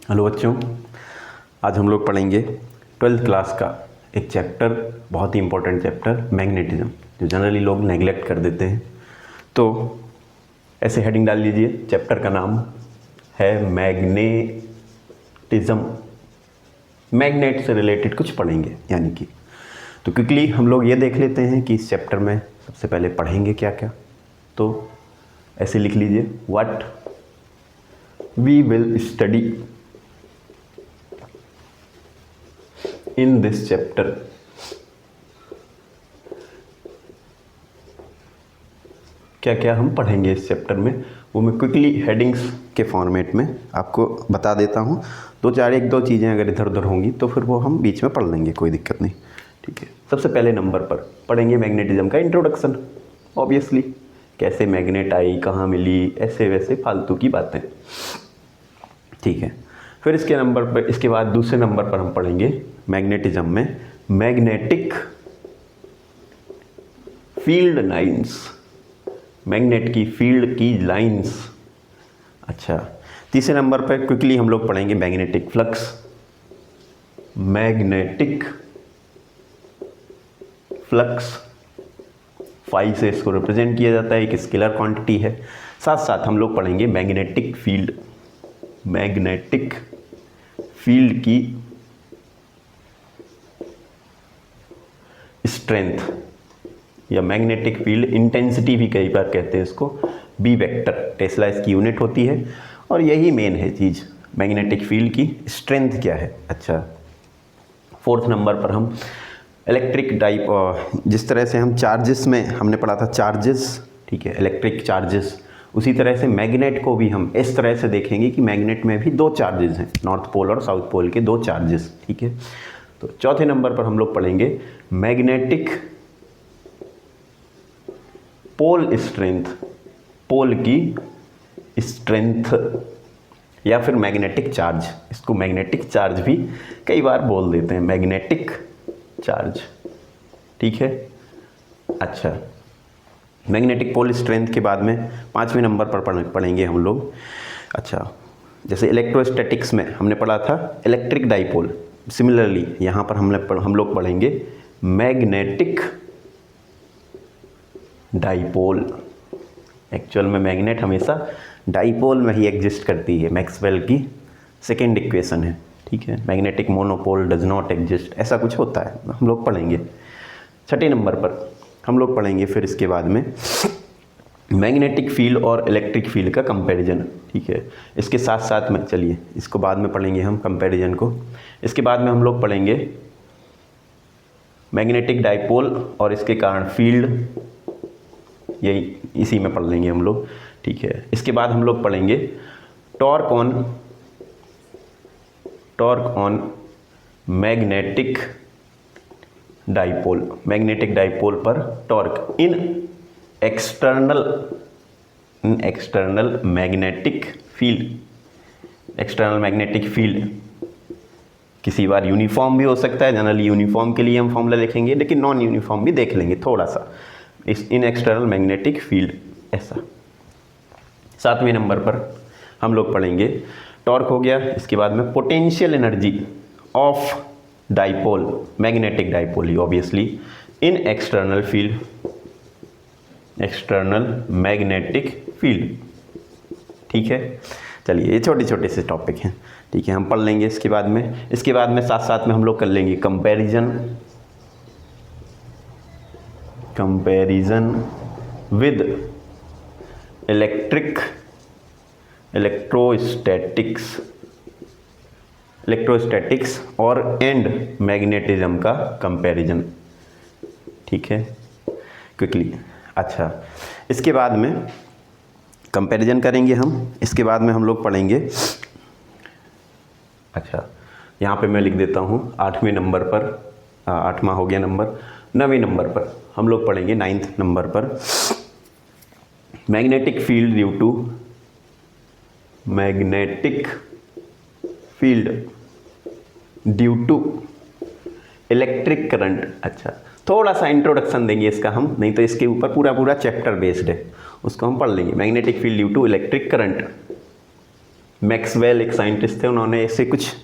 Hello बच्चों, आज हम लोग पढ़ेंगे 12th क्लास का एक चैप्टर, बहुत ही इंपॉर्टेंट चैप्टर, मैग्नेटिज्म, जो जनरली लोग नेगलेक्ट कर देते हैं। तो ऐसे हेडिंग डाल लीजिए, चैप्टर का नाम है मैग्नेटिज्म। मैग्नेट से रिलेटेड कुछ पढ़ेंगे यानी कि। तो क्विकली हम लोग ये देख लेते हैं कि इस चैप्टर में सबसे पहले पढ़ेंगे क्या क्या। तो ऐसे लिख लीजिए, what we will study in this chapter. क्या क्या हम पढ़ेंगे इस चैप्टर में, वो मैं क्विकली हेडिंग्स के फॉर्मेट में आपको बता देता हूँ। एक दो चीज़ें अगर इधर उधर होंगी तो फिर वो हम बीच में पढ़ लेंगे, कोई दिक्कत नहीं, ठीक है। सबसे पहले नंबर पर पढ़ेंगे मैग्नेटिज्म का इंट्रोडक्शन। ऑब्वियसली कैसे मैग्नेट आई, कहाँ मिली, ऐसे वैसे फालतू की बातें, ठीक है। फिर इसके नंबर पर, इसके बाद दूसरे नंबर पर हम पढ़ेंगे मैग्नेटिज्म में मैग्नेटिक फील्ड लाइंस, मैग्नेट की फील्ड की लाइंस। अच्छा, तीसरे नंबर पर क्विकली हम लोग पढ़ेंगे magnetic flux. Magnetic flux phi से इसको रिप्रेजेंट किया जाता है, एक स्केलर क्वांटिटी है। साथ साथ हम लोग पढ़ेंगे मैग्नेटिक फील्ड, मैग्नेटिक फील्ड की स्ट्रेंथ या मैग्नेटिक फील्ड इंटेंसिटी भी कई बार कहते हैं इसको, बी वेक्टर, टेस्ला इसकी यूनिट होती है। और यही मेन है चीज़, मैग्नेटिक फील्ड की स्ट्रेंथ क्या है। अच्छा, फोर्थ नंबर पर हम इलेक्ट्रिक टाइप, जिस तरह से हम चार्जेस में हमने पढ़ा था चार्जेस, ठीक है, इलेक्ट्रिक चार्जेस, उसी तरह से मैग्नेट को भी हम इस तरह से देखेंगे कि मैग्नेट में भी दो चार्जेस हैं, नॉर्थ पोल और साउथ पोल के दो चार्जेस, ठीक है। तो चौथे नंबर पर हम लोग पढ़ेंगे मैग्नेटिक पोल स्ट्रेंथ, पोल की स्ट्रेंथ या फिर मैग्नेटिक चार्ज, इसको मैग्नेटिक चार्ज भी कई बार बोल देते हैं, मैग्नेटिक चार्ज, ठीक है। अच्छा, मैग्नेटिक पोल स्ट्रेंथ के बाद में पाँचवें नंबर पर पढ़ेंगे हम लोग, अच्छा, जैसे इलेक्ट्रोस्टैटिक्स में हमने पढ़ा था इलेक्ट्रिक डाइपोल, सिमिलरली यहाँ पर हम लोग पढ़ेंगे मैग्नेटिक डाइपोल। एक्चुअल में मैग्नेट हमेशा डाइपोल में ही एग्जिस्ट करती है, मैक्सवेल की सेकेंड इक्वेशन है, ठीक है। Magnetic monopole does not exist, ऐसा कुछ होता है, हम लोग पढ़ेंगे। छठे नंबर पर हम लोग पढ़ेंगे फिर इसके बाद में मैग्नेटिक फील्ड और इलेक्ट्रिक फील्ड का कंपैरिजन, ठीक है। इसके साथ साथ में चलिए इसको बाद में पढ़ेंगे हम कंपैरिजन को। इसके बाद में हम लोग पढ़ेंगे मैग्नेटिक डाइपोल और इसके कारण फील्ड, यही इसी में पढ़ लेंगे हम लोग, ठीक है। इसके बाद हम लोग पढ़ेंगे torque on magnetic dipole, magnetic dipole पर torque in external magnetic field. External magnetic field किसी बार यूनिफॉर्म भी हो सकता है, जनरली यूनिफॉर्म के लिए हम फॉर्मूला लिखेंगे, लेकिन नॉन यूनिफॉर्म भी देख लेंगे थोड़ा सा, इस इन एक्सटर्नल मैग्नेटिक फील्ड, ऐसा। सातवें नंबर पर हम लोग पढ़ेंगे टॉर्क हो गया, इसके बाद में potential energy of dipole, magnetic dipole he obviously, in external field, external magnetic field, ठीक है। चलिए ये छोटे छोटे से टॉपिक हैं, ठीक है, हम पढ़ लेंगे। इसके बाद में साथ साथ में हम लोग कर लेंगे कंपैरिजन विद इलेक्ट्रोस्टैटिक्स और एंड मैग्नेटिज्म का कंपैरिजन, ठीक है, क्विकली। अच्छा, इसके बाद में कंपैरिजन करेंगे हम। इसके बाद में हम लोग पढ़ेंगे, अच्छा यहाँ पे मैं लिख देता हूँ 8वें नंबर पर, 8वां हो गया नंबर। 9वें नंबर पर हम लोग पढ़ेंगे 9th नंबर पर magnetic field due to magnetic field due to electric current. अच्छा, थोड़ा सा इंट्रोडक्शन देंगे इसका हम, नहीं तो इसके ऊपर पूरा चैप्टर बेस्ड है, उसको हम पढ़ लेंगे। Magnetic field due to electric current, Maxwell एक साइंटिस्ट थे, उन्होंने ऐसे कुछ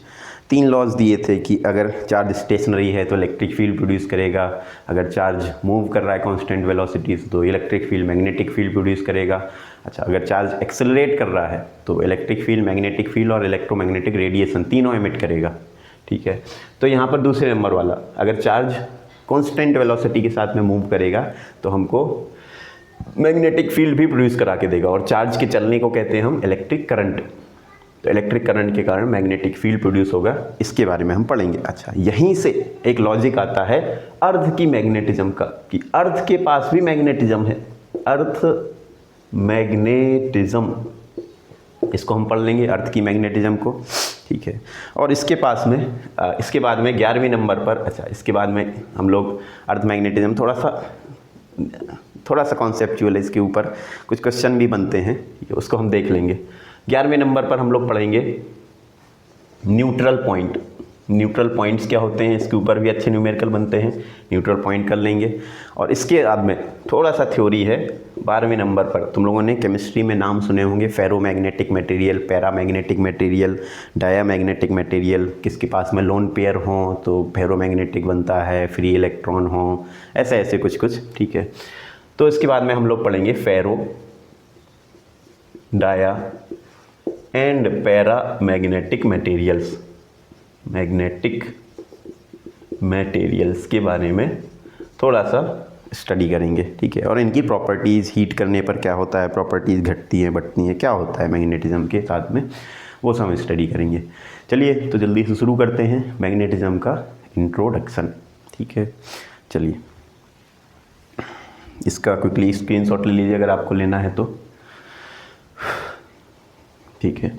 3 लॉज दिए थे कि अगर चार्ज स्टेशनरी है तो इलेक्ट्रिक फील्ड प्रोड्यूस करेगा, अगर चार्ज मूव कर रहा है कांस्टेंट वेलोसिटी से तो electric field magnetic field produce करेगा। अच्छा, अगर चार्ज एक्सेलरेट कर रहा है तो इलेक्ट्रिक फील्ड, मैग्नेटिक फील्ड और इलेक्ट्रोमैग्नेटिक रेडिएशन तीनों एमिट करेगा। ठीक है, तो यहाँ पर दूसरे नंबर वाला, अगर चार्ज कांस्टेंट वेलोसिटी के साथ में मूव करेगा तो हमको मैग्नेटिक फील्ड भी प्रोड्यूस करा के देगा, और चार्ज के चलने को कहते हैं हम इलेक्ट्रिक करंट। तो इलेक्ट्रिक करंट के कारण मैग्नेटिक फील्ड प्रोड्यूस होगा, इसके बारे में हम पढ़ेंगे। अच्छा, यहीं से एक लॉजिक आता है अर्थ की मैग्नेटिज्म का, कि अर्थ के पास भी मैग्नेटिज्म है, अर्थ मैग्नेटिज्म, इसको हम पढ़ लेंगे अर्थ की मैग्नेटिज्म को। ठीक है, और इसके पास में इसके बाद में 11वें नंबर पर, अच्छा इसके बाद में हम लोग अर्थ मैग्नेटिज्म थोड़ा सा कॉन्सेप्चुअल है, इसके ऊपर कुछ क्वेश्चन भी बनते हैं, उसको हम देख लेंगे। 11वें नंबर पर हम लोग पढ़ेंगे न्यूट्रल पॉइंट। न्यूट्रल पॉइंट्स क्या होते हैं, इसके ऊपर भी अच्छे न्यूमेरिकल बनते हैं, न्यूट्रल पॉइंट कर लेंगे। और इसके बाद में थोड़ा सा थ्योरी है 12वें नंबर पर। तुम लोगों ने केमिस्ट्री में नाम सुने होंगे, ferromagnetic material, paramagnetic material, diamagnetic material. किसके पास में लोन पेयर हो तो फेरोमैग्नेटिक बनता है, फ्री इलेक्ट्रॉन हो, ऐसे ऐसे कुछ कुछ। ठीक है, तो इसके बाद में हम लोग पढ़ेंगे ferro, dia and paramagnetic materials, magnetic materials के बारे में थोड़ा सा स्टडी करेंगे। ठीक है, और इनकी प्रॉपर्टीज़, हीट करने पर क्या होता है, प्रॉपर्टीज़ घटती हैं बढ़ती हैं, क्या होता है मैग्नेटिज्म के साथ में, वो सब हम स्टडी करेंगे। चलिए तो जल्दी से शुरू करते हैं मैग्नेटिज्म का इंट्रोडक्शन। ठीक है, चलिए इसका क्विकली स्क्रीनशॉट ले लीजिए अगर आपको लेना है तो। ठीक है,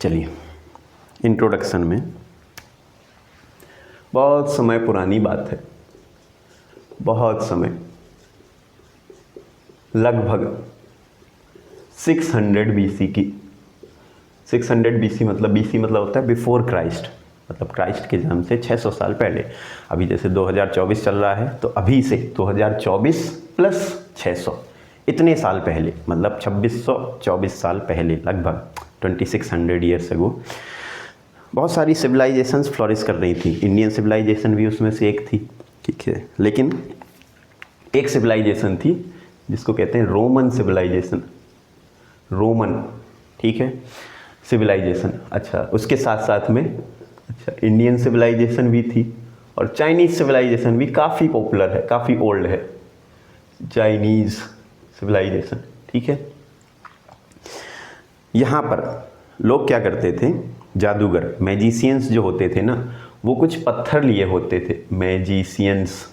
चलिए इंट्रोडक्शन में बहुत समय पुरानी बात है, बहुत समय, लगभग 600 BC की। 600 BC मतलब होता है बिफोर क्राइस्ट, मतलब क्राइस्ट के जन्म से 600 साल पहले। अभी जैसे 2024 चल रहा है तो अभी से 2024 प्लस 600, इतने साल पहले, मतलब 2624 साल पहले, लगभग 2600 ईयर्स अगो बहुत सारी सिविलाइजेशंस फ्लोरिश कर रही थी। इंडियन सिविलाइजेशन भी उसमें से एक थी। ठीक है, लेकिन एक सिविलाइजेशन थी जिसको कहते हैं रोमन सिविलाइजेशन, रोमन, ठीक है, सिविलाइजेशन। अच्छा, उसके साथ साथ में अच्छा इंडियन सिविलाइजेशन भी थी, और चाइनीज़ सिविलाइजेशन भी काफ़ी पॉपुलर है, काफ़ी ओल्ड है, चाइनीज़ सिविलाइजेशन। ठीक है, यहाँ पर लोग क्या करते थे, जादूगर, मैजिशियंस जो होते थे ना, वो कुछ पत्थर लिए होते थे, मैजिशियंस,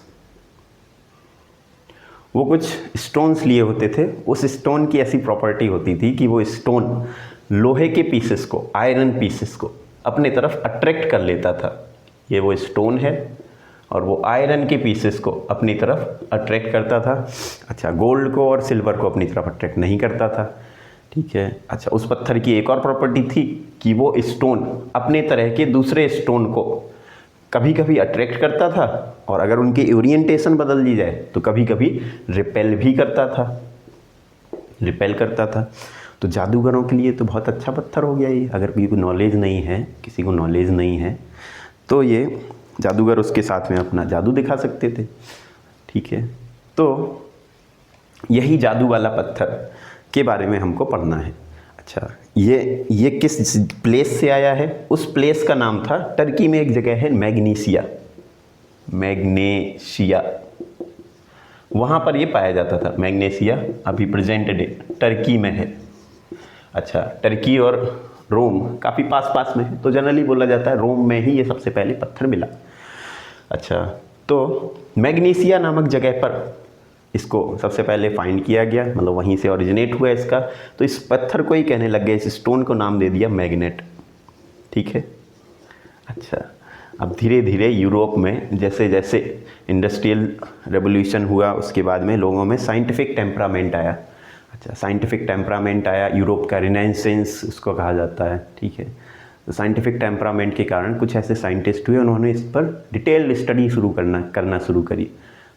वो कुछ स्टोन्स लिए होते थे। उस स्टोन की ऐसी प्रॉपर्टी होती थी कि वो स्टोन लोहे के पीसेस को, आयरन पीसेस को अपने तरफ अट्रैक्ट कर लेता था। ये वो स्टोन है और वो आयरन के पीसेस को अपनी तरफ अट्रैक्ट करता था। अच्छा, गोल्ड को और सिल्वर को अपनी तरफ अट्रैक्ट नहीं करता था। ठीक है, अच्छा उस पत्थर की एक और प्रॉपर्टी थी कि वो स्टोन अपने तरह के दूसरे स्टोन को कभी कभी अट्रैक्ट करता था, और अगर उनकी ओरिएंटेशन बदल दी जाए तो कभी कभी रिपेल भी करता था, रिपेल करता था। तो जादूगरों के लिए तो बहुत अच्छा पत्थर हो गया ये। अगर किसी को नॉलेज नहीं है, किसी को नॉलेज नहीं है तो ये जादूगर उसके साथ में अपना जादू दिखा सकते थे। ठीक है, तो यही जादू वाला पत्थर के बारे में हमको पढ़ना है। अच्छा, ये किस प्लेस से आया है, उस प्लेस का नाम था, टर्की में एक जगह है मैग्नीशिया, मैग्नेशिया, वहाँ पर ये पाया जाता था। मैग्नेशिया अभी प्रेजेंट डे टर्की में है। अच्छा, टर्की और रोम काफ़ी पास पास में है, तो जनरली बोला जाता है रोम में ही ये सबसे पहले पत्थर मिला। अच्छा, तो मैग्नीशिया नामक जगह पर इसको सबसे पहले फाइंड किया गया, मतलब वहीं से ओरिजिनेट हुआ इसका। तो इस पत्थर को ही कहने लग गए, इस स्टोन को नाम दे दिया मैग्नेट। ठीक है, अच्छा अब धीरे धीरे यूरोप में जैसे जैसे इंडस्ट्रियल रेवोल्यूशन हुआ उसके बाद में लोगों में साइंटिफिक टेम्परामेंट आया। अच्छा, साइंटिफिक टेम्परामेंट आया, यूरोप का रिनेसेंस उसको कहा जाता है, ठीक है। तो साइंटिफिक टेम्परामेंट के कारण कुछ ऐसे साइंटिस्ट हुए, उन्होंने इस पर डिटेल्ड स्टडी करना शुरू करी।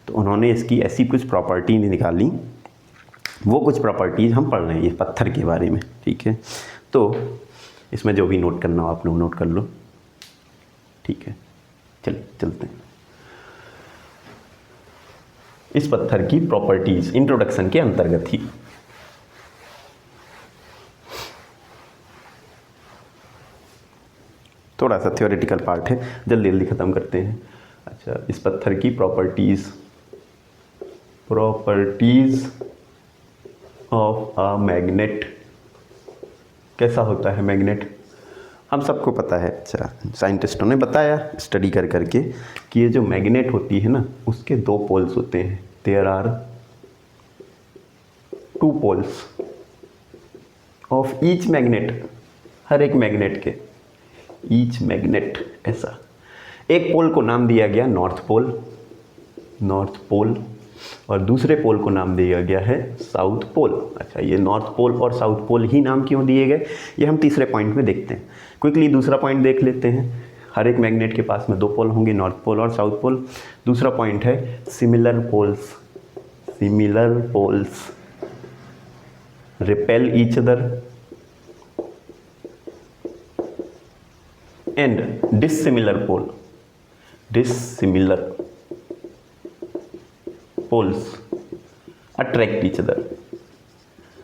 तो उन्होंने इसकी ऐसी कुछ प्रॉपर्टी निकाली, वो कुछ प्रॉपर्टीज़ हम पढ़ रहे हैं ये पत्थर के बारे में, ठीक है। तो इसमें जो भी नोट करना हो आप लोग नोट कर लो, ठीक है। चलिए चलते हैं। इस पत्थर की प्रॉपर्टीज इंट्रोडक्शन के अंतर्गत ही। थोड़ा सा थ्योरेटिकल पार्ट है, जल्दी जल्दी ख़त्म करते हैं। अच्छा, इस पत्थर की प्रॉपर्टीज ऑफ अ मैग्नेट। कैसा होता है मैग्नेट, हम सबको पता है। अच्छा, साइंटिस्टों ने बताया स्टडी कर करके कि ये जो मैग्नेट होती है ना, उसके दो पोल्स होते हैं। There are 2 poles of each magnet, हर एक मैग्नेट के, ईच मैग्नेट ऐसा। एक पोल को नाम दिया गया नॉर्थ पोल, और दूसरे पोल को नाम दिया गया है साउथ पोल। अच्छा, ये नॉर्थ पोल और साउथ पोल ही नाम क्यों दिए गए, ये हम तीसरे पॉइंट में देखते हैं। क्विकली दूसरा पॉइंट देख लेते हैं। हर एक मैग्नेट के पास में 2 पोल होंगे, नॉर्थ पोल और साउथ पोल। दूसरा पॉइंट है similar poles repel each other and dissimilar poles attract each other.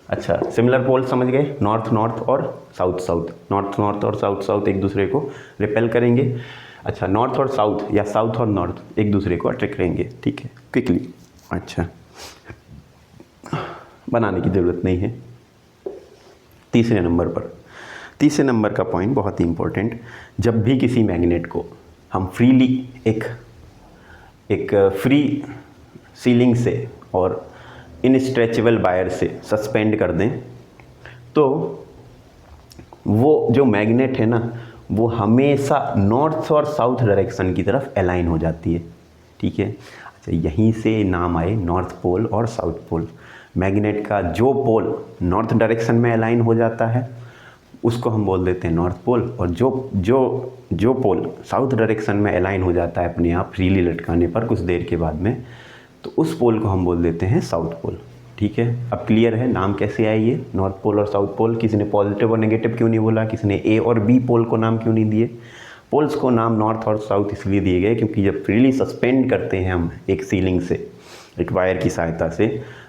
अच्छा, सिमिलर पोल समझ गए, नॉर्थ और साउथ, नॉर्थ और साउथ एक दूसरे को रिपेल करेंगे। अच्छा, नॉर्थ और साउथ या साउथ और नॉर्थ एक दूसरे को अट्रैक्ट करेंगे, ठीक है, क्विकली। अच्छा, बनाने की ज़रूरत नहीं है। तीसरे नंबर का पॉइंट बहुत ही इंपॉर्टेंट। जब भी किसी मैग्नेट को हम फ्रीली एक फ्री सीलिंग से और इनस्ट्रेचेबल वायर से सस्पेंड कर दें, तो वो जो मैग्नेट है ना, वो हमेशा नॉर्थ और साउथ डायरेक्शन की तरफ अलाइन हो जाती है, ठीक है। अच्छा, यहीं से नाम आए नॉर्थ पोल और साउथ पोल। मैग्नेट का जो पोल नॉर्थ डायरेक्शन में अलाइन हो जाता है उसको हम बोल देते हैं नॉर्थ पोल, और जो पोल साउथ डायरेक्शन में अलाइन हो जाता है अपने आप फ्रीली लटकाने पर कुछ देर के बाद में, तो उस पोल को हम बोल देते हैं साउथ पोल, ठीक है। अब क्लियर है नाम कैसे आए ये नॉर्थ पोल और साउथ पोल। किसी ने पॉजिटिव और नेगेटिव क्यों नहीं बोला, किसी ने ए और बी पोल को नाम क्यों नहीं दिए। पोल्स को नाम नॉर्थ और साउथ इसलिए दिए गए क्योंकि जब फ्रीली सस्पेंड करते हैं हम एक सीलिंग से, एक वायर की सहायता से,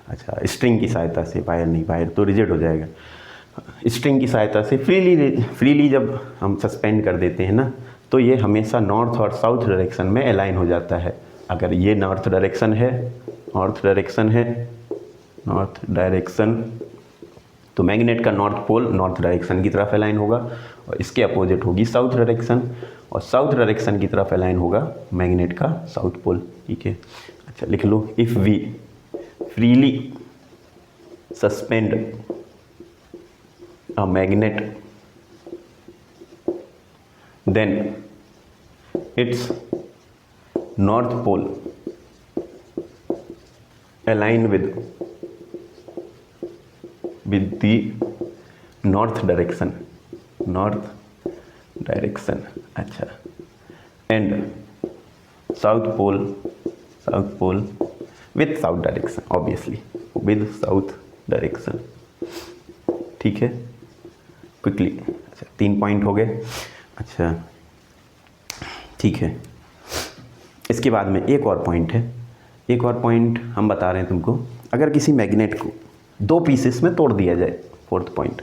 अच्छा स्ट्रिंग की सहायता से, वायर तो रिजिड हो जाएगा, स्ट्रिंग की सहायता से फ्रीली जब हम सस्पेंड कर देते हैं ना, तो ये हमेशा नॉर्थ और साउथ डायरेक्शन में अलाइन हो जाता है। अगर ये नॉर्थ डायरेक्शन तो मैग्नेट का नॉर्थ पोल नॉर्थ डायरेक्शन की तरफ अलाइन होगा, और इसके अपोजिट होगी साउथ डायरेक्शन, और साउथ डायरेक्शन की तरफ अलाइन होगा मैग्नेट का साउथ पोल, ठीक है। अच्छा, लिख लो, if we freely suspend a magnet, then its north pole align with the north direction, अच्छा, and south pole with south direction, obviously with south direction, ठीक है। क्विकली, अच्छा 3 पॉइंट हो गए। अच्छा, ठीक है। इसके बाद में एक और पॉइंट है, एक और पॉइंट हम बता रहे हैं तुमको। अगर किसी मैग्नेट को 2 पीसेस में तोड़ दिया जाए, 4th point,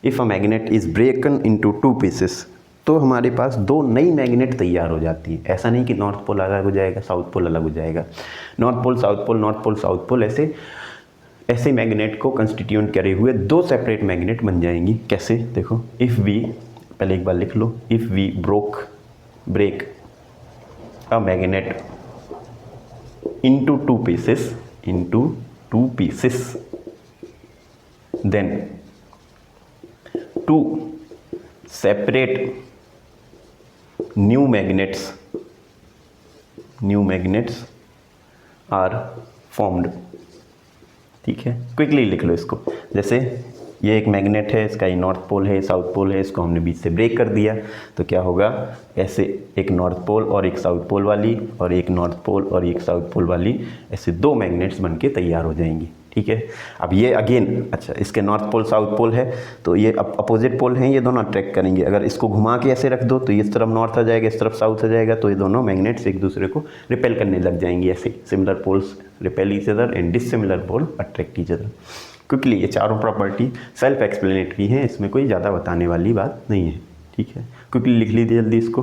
if a magnet is ब्रेकन into 2 pieces, तो हमारे पास 2 नई मैग्नेट तैयार हो जाती है। ऐसा नहीं कि नॉर्थ पोल अलग हो जाएगा, साउथ पोल अलग हो जाएगा, नॉर्थ पोल साउथ पोल ऐसे मैग्नेट को कंस्टिट्यूट करे हुए 2 सेपरेट मैग्नेट बन जाएंगी। कैसे, देखो, इफ़ वी, पहले एक बार लिख लो, if we break a magnet into 2 pieces, then 2 separate new magnets are formed. ठीक है, क्विकली लिख लो इसको। जैसे ये एक मैग्नेट है, इसका ये नॉर्थ पोल है, साउथ पोल है, इसको हमने बीच से ब्रेक कर दिया तो क्या होगा, ऐसे एक नॉर्थ पोल और एक साउथ पोल वाली, और एक नॉर्थ पोल और एक साउथ पोल वाली, ऐसे दो मैग्नेट्स बनके तैयार हो जाएंगी। ठीक है, अब ये अगेन, अच्छा इसके नॉर्थ पोल साउथ पोल है तो ये अपोजिट पोल हैं, ये दोनों अट्रैक्ट करेंगे। अगर इसको घुमा के ऐसे रख दो तो इस तरफ नॉर्थ आ जाएगा, इस तरफ साउथ आ जाएगा, तो ये दोनों मैग्नेट्स एक दूसरे को रिपेल करने लग जाएंगे। ऐसे similar poles repel each other and dissimilar pole attract each other. Quickly ये चारों प्रॉपर्टी सेल्फ एक्सप्लेनेटरी हैं, इसमें कोई ज़्यादा बताने वाली बात नहीं है। ठीक है, क्विकली लिख लीजिए जल्दी इसको।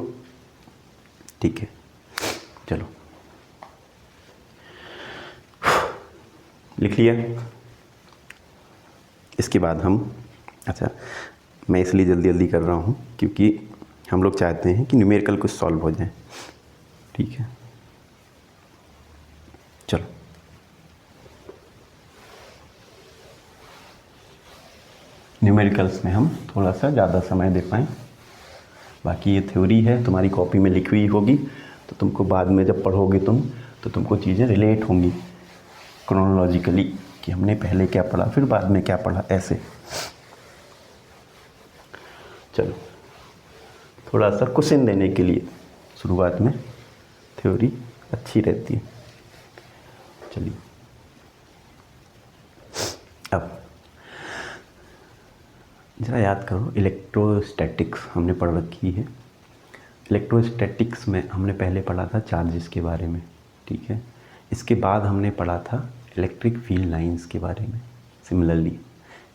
ठीक है, चलो लिख लिया। इसके बाद हम, अच्छा मैं इसलिए जल्दी जल्दी कर रहा हूँ क्योंकि हम लोग चाहते हैं कि न्यूमेरिकल कुछ सॉल्व हो जाए। ठीक है, चलो न्यूमेरिकल्स में हम थोड़ा सा ज़्यादा समय दे पाएँ। बाकी ये थ्योरी है, तुम्हारी कॉपी में लिखी हुई होगी, तो तुमको बाद में जब पढ़ोगे तो तुमको चीज़ें रिलेट होंगी क्रोनोलॉजिकली कि हमने पहले क्या पढ़ा फिर बाद में क्या पढ़ा, ऐसे। चलो थोड़ा सा क्वेश्चन देने के लिए शुरुआत में थ्योरी अच्छी रहती है। चलिए अब ज़रा याद करो, इलेक्ट्रोस्टैटिक्स हमने पढ़ रखी है। इलेक्ट्रोस्टैटिक्स में हमने पहले पढ़ा था चार्जेस के बारे में। ठीक है, इसके बाद हमने पढ़ा था इलेक्ट्रिक फील्ड लाइंस के बारे में। सिमिलरली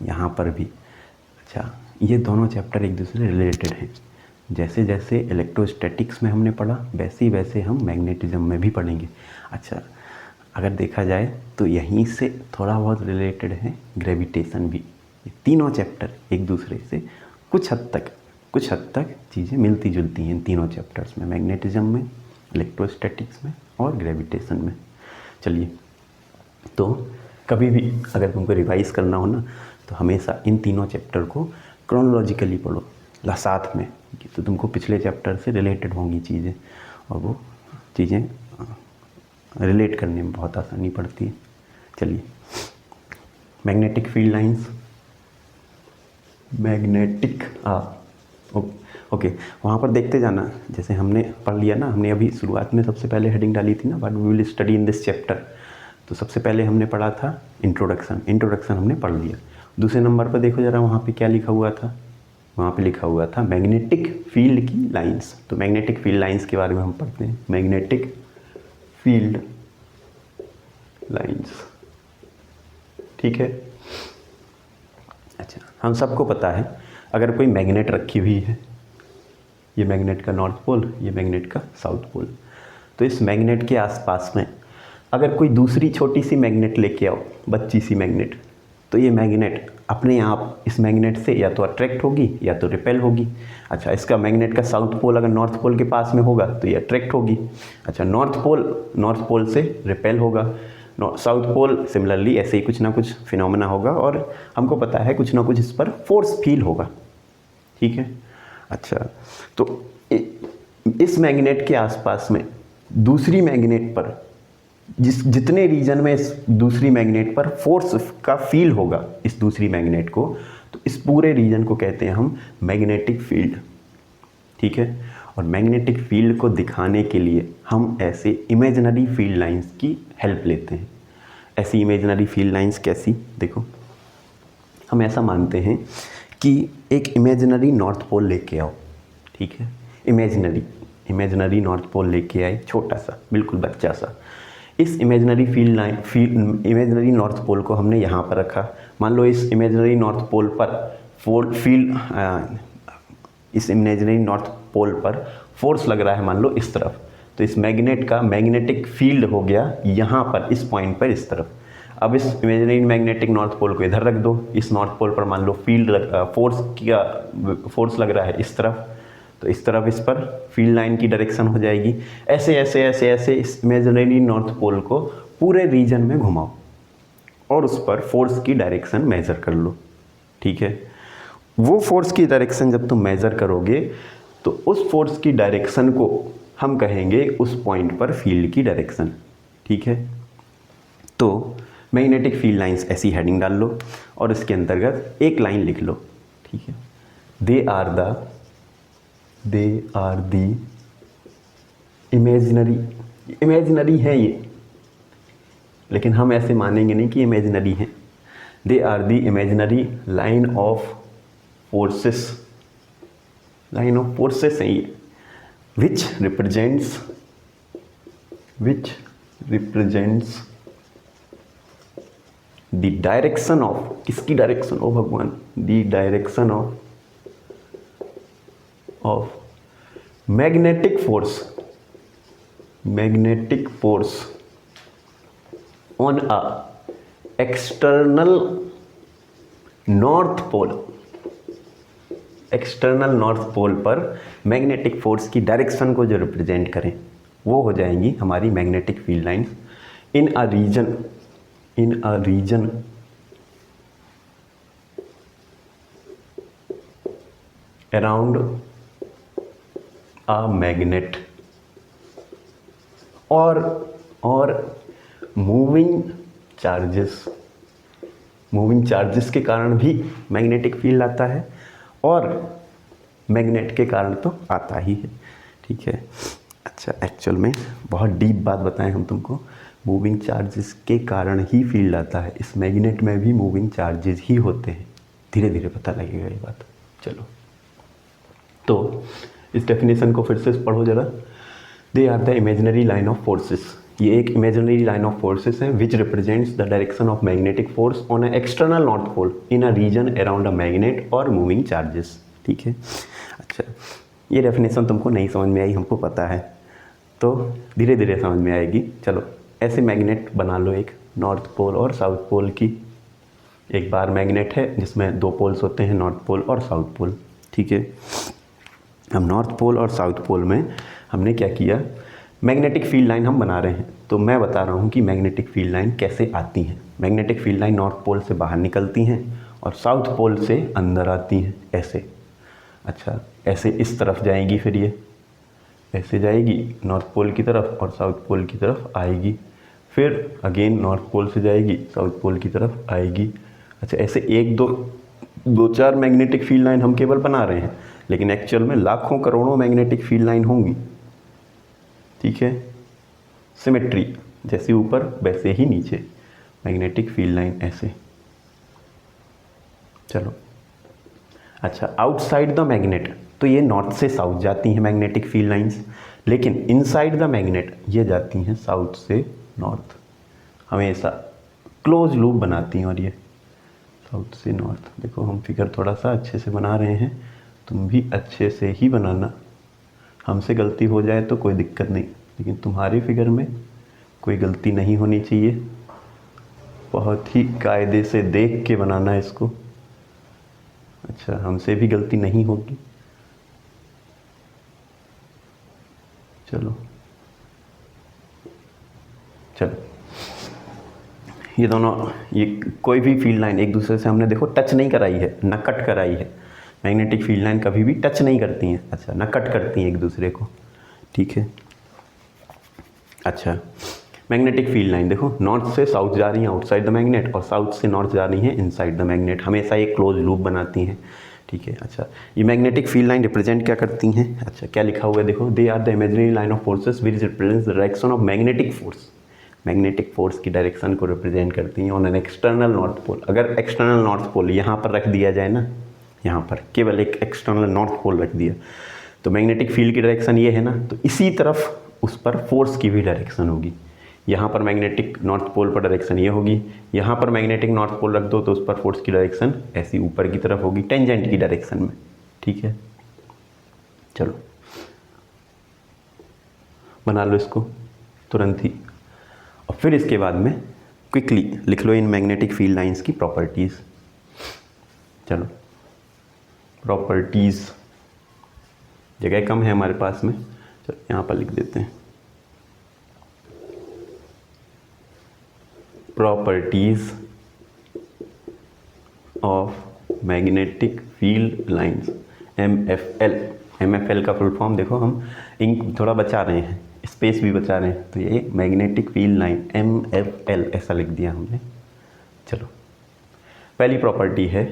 यहाँ पर भी, अच्छा ये दोनों चैप्टर एक दूसरे से रिलेटेड हैं। जैसे जैसे इलेक्ट्रोस्टैटिक्स में हमने पढ़ा वैसे ही वैसे हम मैग्नेटिज्म में भी पढ़ेंगे। अच्छा अगर देखा जाए तो यहीं से थोड़ा बहुत रिलेटेड है ग्रेविटेशन भी। ये तीनों चैप्टर एक दूसरे से कुछ हद तक चीज़ें मिलती जुलती हैं इन तीनों चैप्टर्स में, मैग्नेटिज्म में, इलेक्ट्रोस्टैटिक्स में और ग्रेविटेशन में। चलिए, तो कभी भी अगर तुमको रिवाइज़ करना हो ना तो हमेशा इन तीनों चैप्टर को क्रोनोलॉजिकली पढ़ो साथ में, तो तुमको पिछले चैप्टर से रिलेटेड होंगी चीज़ें और वो चीज़ें रिलेट करने में बहुत आसानी पड़ती है। चलिए, magnetic field lines, magnetic okay वहाँ पर देखते जाना। जैसे हमने पढ़ लिया ना, हमने अभी शुरुआत में सबसे पहले हेडिंग डाली थी ना, what we will study in this chapter. तो सबसे पहले हमने पढ़ा था इंट्रोडक्शन हमने पढ़ लिया। दूसरे नंबर पर देखो ज़रा, वहाँ पे क्या लिखा हुआ था, वहाँ पे लिखा हुआ था मैग्नेटिक फील्ड की लाइंस। तो मैग्नेटिक फील्ड लाइंस के बारे में हम पढ़ते हैं, मैग्नेटिक फील्ड लाइंस। ठीक है, अच्छा हम सबको पता है अगर कोई मैग्नेट रखी हुई है, ये मैग्नेट का नॉर्थ पोल, ये मैग्नेट का साउथ पोल, तो इस मैग्नेट के आसपास में अगर कोई दूसरी छोटी सी मैग्नेट लेके आओ, बच्ची सी मैग्नेट, तो ये मैग्नेट अपने आप इस मैग्नेट से या तो अट्रैक्ट होगी या तो रिपेल होगी। अच्छा इसका मैग्नेट का साउथ पोल अगर नॉर्थ पोल के पास में होगा तो ये अट्रैक्ट होगी। अच्छा नॉर्थ पोल से रिपेल होगा, साउथ पोल सिमिलरली ऐसे ही कुछ ना कुछ फिनोमेना होगा और हमको पता है कुछ ना कुछ इस पर फोर्स फील होगा। ठीक है, अच्छा तो इस मैग्नेट के आसपास में दूसरी मैग्नेट पर जितने रीजन में इस दूसरी मैग्नेट पर फोर्स का फील होगा इस दूसरी मैग्नेट को, तो इस पूरे रीजन को कहते हैं हम मैग्नेटिक फील्ड। ठीक है, और मैग्नेटिक फील्ड को दिखाने के लिए हम ऐसे इमेजिनरी फील्ड लाइंस की हेल्प लेते हैं। ऐसी इमेजिनरी फील्ड लाइंस कैसी, देखो हम ऐसा मानते हैं कि एक इमेजिनरी नॉर्थ पोल लेके आओ। ठीक है, इमेजिनरी नॉर्थ पोल लेके आए, छोटा सा बिल्कुल बच्चा सा। इस इमेजिनरी नॉर्थ पोल को हमने यहाँ पर रखा। मान लो इस इमेजिनरी नॉर्थ पोल पर फोर्स लग रहा है, मान लो इस तरफ, तो इस मैग्नेट का मैग्नेटिक फील्ड हो गया यहाँ पर, इस पॉइंट पर, इस तरफ। अब इस इमेजिनरी मैग्नेटिक नॉर्थ पोल को इधर रख दो, इस नॉर्थ पोल पर मान लो फोर्स लग रहा है इस तरफ, तो इस तरफ इस पर फील्ड लाइन की डायरेक्शन हो जाएगी। ऐसे ऐसे ऐसे ऐसे इस इमेजिनरी नॉर्थ पोल को पूरे रीजन में घुमाओ और उस पर फोर्स की डायरेक्शन मेज़र कर लो। ठीक है, वो फोर्स की डायरेक्शन जब तुम मेज़र करोगे तो उस फोर्स की डायरेक्शन को हम कहेंगे उस पॉइंट पर फील्ड की डायरेक्शन। ठीक है, तो मैग्नेटिक फील्ड लाइंस ऐसी हेडिंग डाल लो और इसके अंतर्गत एक लाइन लिख लो। ठीक है, दे आर दी इमेजिनरी है ये, लेकिन हम ऐसे मानेंगे नहीं कि इमेजिनरी है। They are the imaginary line of forces हैं ये, which represents the direction of, किसकी डायरेक्शन, ओ भगवान, the direction of magnetic force on a external north pole पर मैग्नेटिक फोर्स की डायरेक्शन को जो रिप्रेजेंट करें वो हो जाएंगी हमारी magnetic field lines in a region around a magnet और मूविंग चार्जेस के कारण भी मैग्नेटिक फील्ड आता है और मैग्नेट के कारण तो आता ही है। ठीक है, अच्छा, एक्चुअल में बहुत डीप बात बताएं हम तुमको, मूविंग चार्जेस के कारण ही फील्ड आता है, इस मैग्नेट में भी मूविंग चार्जेस ही होते हैं, धीरे धीरे पता लगेगा ये बात। चलो, तो इस डेफिनेशन को फिर से पढ़ो जरा। They are the imaginary line of forces, ये एक इमेजिनरी लाइन ऑफ फोर्सेस है which represents the direction of magnetic force on a external north pole in a region around a magnet और मूविंग चार्जेस। ठीक है, अच्छा, ये definition तुमको नहीं समझ में आई, हमको पता है, तो धीरे धीरे समझ में आएगी। चलो, ऐसे मैग्नेट बना लो, एक नॉर्थ पोल और साउथ पोल की एक बार मैग्नेट है जिसमें दो पोल्स होते हैं, नॉर्थ पोल और साउथ पोल। ठीक है, हम नॉर्थ पोल और साउथ पोल में हमने क्या किया, मैग्नेटिक फील्ड लाइन हम बना रहे हैं, तो मैं बता रहा हूँ कि मैग्नेटिक फील्ड लाइन कैसे आती हैं। Magnetic field line north pole से बाहर निकलती हैं और साउथ पोल से अंदर आती हैं, ऐसे। अच्छा, ऐसे इस तरफ जाएगी, फिर ये ऐसे जाएगी नॉर्थ पोल की तरफ और साउथ पोल की तरफ आएगी, फिर अगेन नॉर्थ पोल से जाएगी साउथ पोल की तरफ आएगी। अच्छा, ऐसे एक दो चार मैग्नेटिक फील्ड लाइन हम केवल बना रहे हैं, लेकिन एक्चुअल में लाखों करोड़ों मैग्नेटिक फील्ड लाइन होंगी। ठीक है, सिमेट्री, जैसे ऊपर वैसे ही नीचे मैग्नेटिक फील्ड लाइन ऐसे। चलो, अच्छा, आउटसाइड द मैग्नेट, तो ये नॉर्थ से साउथ जाती हैं मैग्नेटिक फील्ड लाइंस, लेकिन इनसाइड द मैग्नेट ये जाती हैं साउथ से नॉर्थ, हमेशा क्लोज लूप बनाती हैं। और ये साउथ से नॉर्थ, देखो हम फिगर थोड़ा सा अच्छे से बना रहे हैं, तुम भी अच्छे से ही बनाना, हमसे गलती हो जाए तो कोई दिक्कत नहीं, लेकिन तुम्हारी फिगर में कोई गलती नहीं होनी चाहिए, बहुत ही कायदे से देख के बनाना है इसको। अच्छा, हमसे भी गलती नहीं होगी। चलो, ये दोनों, ये कोई भी फील्ड लाइन एक दूसरे से हमने देखो टच नहीं कराई है, न कट कराई है। मैग्नेटिक फील्ड लाइन कभी भी टच नहीं करती हैं, अच्छा, न कट करती हैं एक दूसरे को। ठीक है, अच्छा, मैग्नेटिक फील्ड लाइन देखो नॉर्थ से साउथ जा रही हैं आउटसाइड द मैग्नेट और साउथ से नॉर्थ जा रही हैं इनसाइड द मैग्नेट, हमेशा एक क्लोज लूप बनाती हैं। ठीक है, अच्छा, ये मैग्नेटिक फील्ड लाइन रिप्रेजेंट क्या करती हैं, अच्छा क्या लिखा हुआ है देखो, they are the imaginary line of forces which represents the direction of magnetic force, magnetic force की डायरेक्शन को रिप्रेजेंट करती हैं on an external north pole. अगर एक्सटर्नल नॉर्थ पोल यहाँ पर रख दिया जाए ना, यहाँ पर केवल एक एक्सटर्नल नॉर्थ पोल रख दिया, तो मैग्नेटिक फील्ड की डायरेक्शन ये है ना, तो इसी तरफ उस पर फोर्स की भी डायरेक्शन होगी। यहाँ पर मैग्नेटिक नॉर्थ पोल पर डायरेक्शन ये होगी, यहाँ पर मैग्नेटिक नॉर्थ पोल रख दो तो उस पर फोर्स की डायरेक्शन ऐसी ऊपर की तरफ होगी, टेंजेंट की डायरेक्शन में। ठीक है, चलो बना लो इसको तुरंत ही, और फिर इसके बाद में क्विकली लिख लो इन मैग्नेटिक फील्ड लाइंस की प्रॉपर्टीज़। चलो, प्रॉपर्टीज़, जगह कम है हमारे पास में, चलो यहाँ पर लिख देते हैं, properties of magnetic field lines, MFL। MFL का फुल फॉर्म देखो, हम इंक थोड़ा बचा रहे हैं, स्पेस भी बचा रहे हैं, तो ये मैग्नेटिक फील्ड लाइन MFL ऐसा लिख दिया हमने। चलो, पहली प्रॉपर्टी है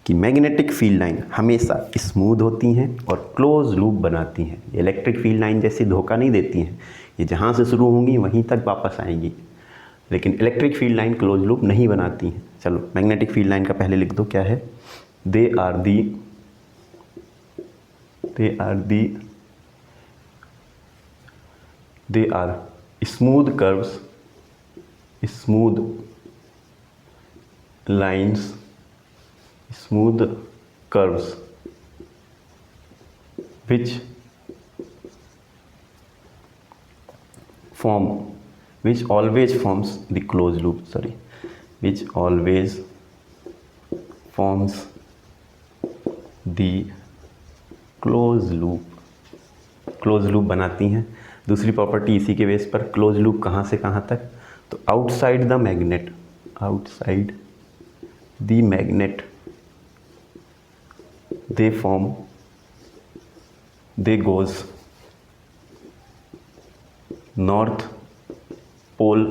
कि मैग्नेटिक फील्ड लाइन हमेशा स्मूथ होती हैं और क्लोज लूप बनाती हैं। ये इलेक्ट्रिक फील्ड लाइन जैसे धोखा नहीं देती हैं, ये जहाँ से शुरू होंगी वहीं तक वापस आएंगी, लेकिन electric field line close loop नहीं बनाती हैं। चलो, मैग्नेटिक फील्ड लाइन का पहले लिख दो, क्या है? They are smooth curves, smooth lines, smooth curves which always forms the closed loop, which always forms the closed loop बनाती हैं। दूसरी प्रॉपर्टी इसी के बेस पर, क्लोज लूप कहाँ से कहाँ तक? तो outside the magnet they goes north pole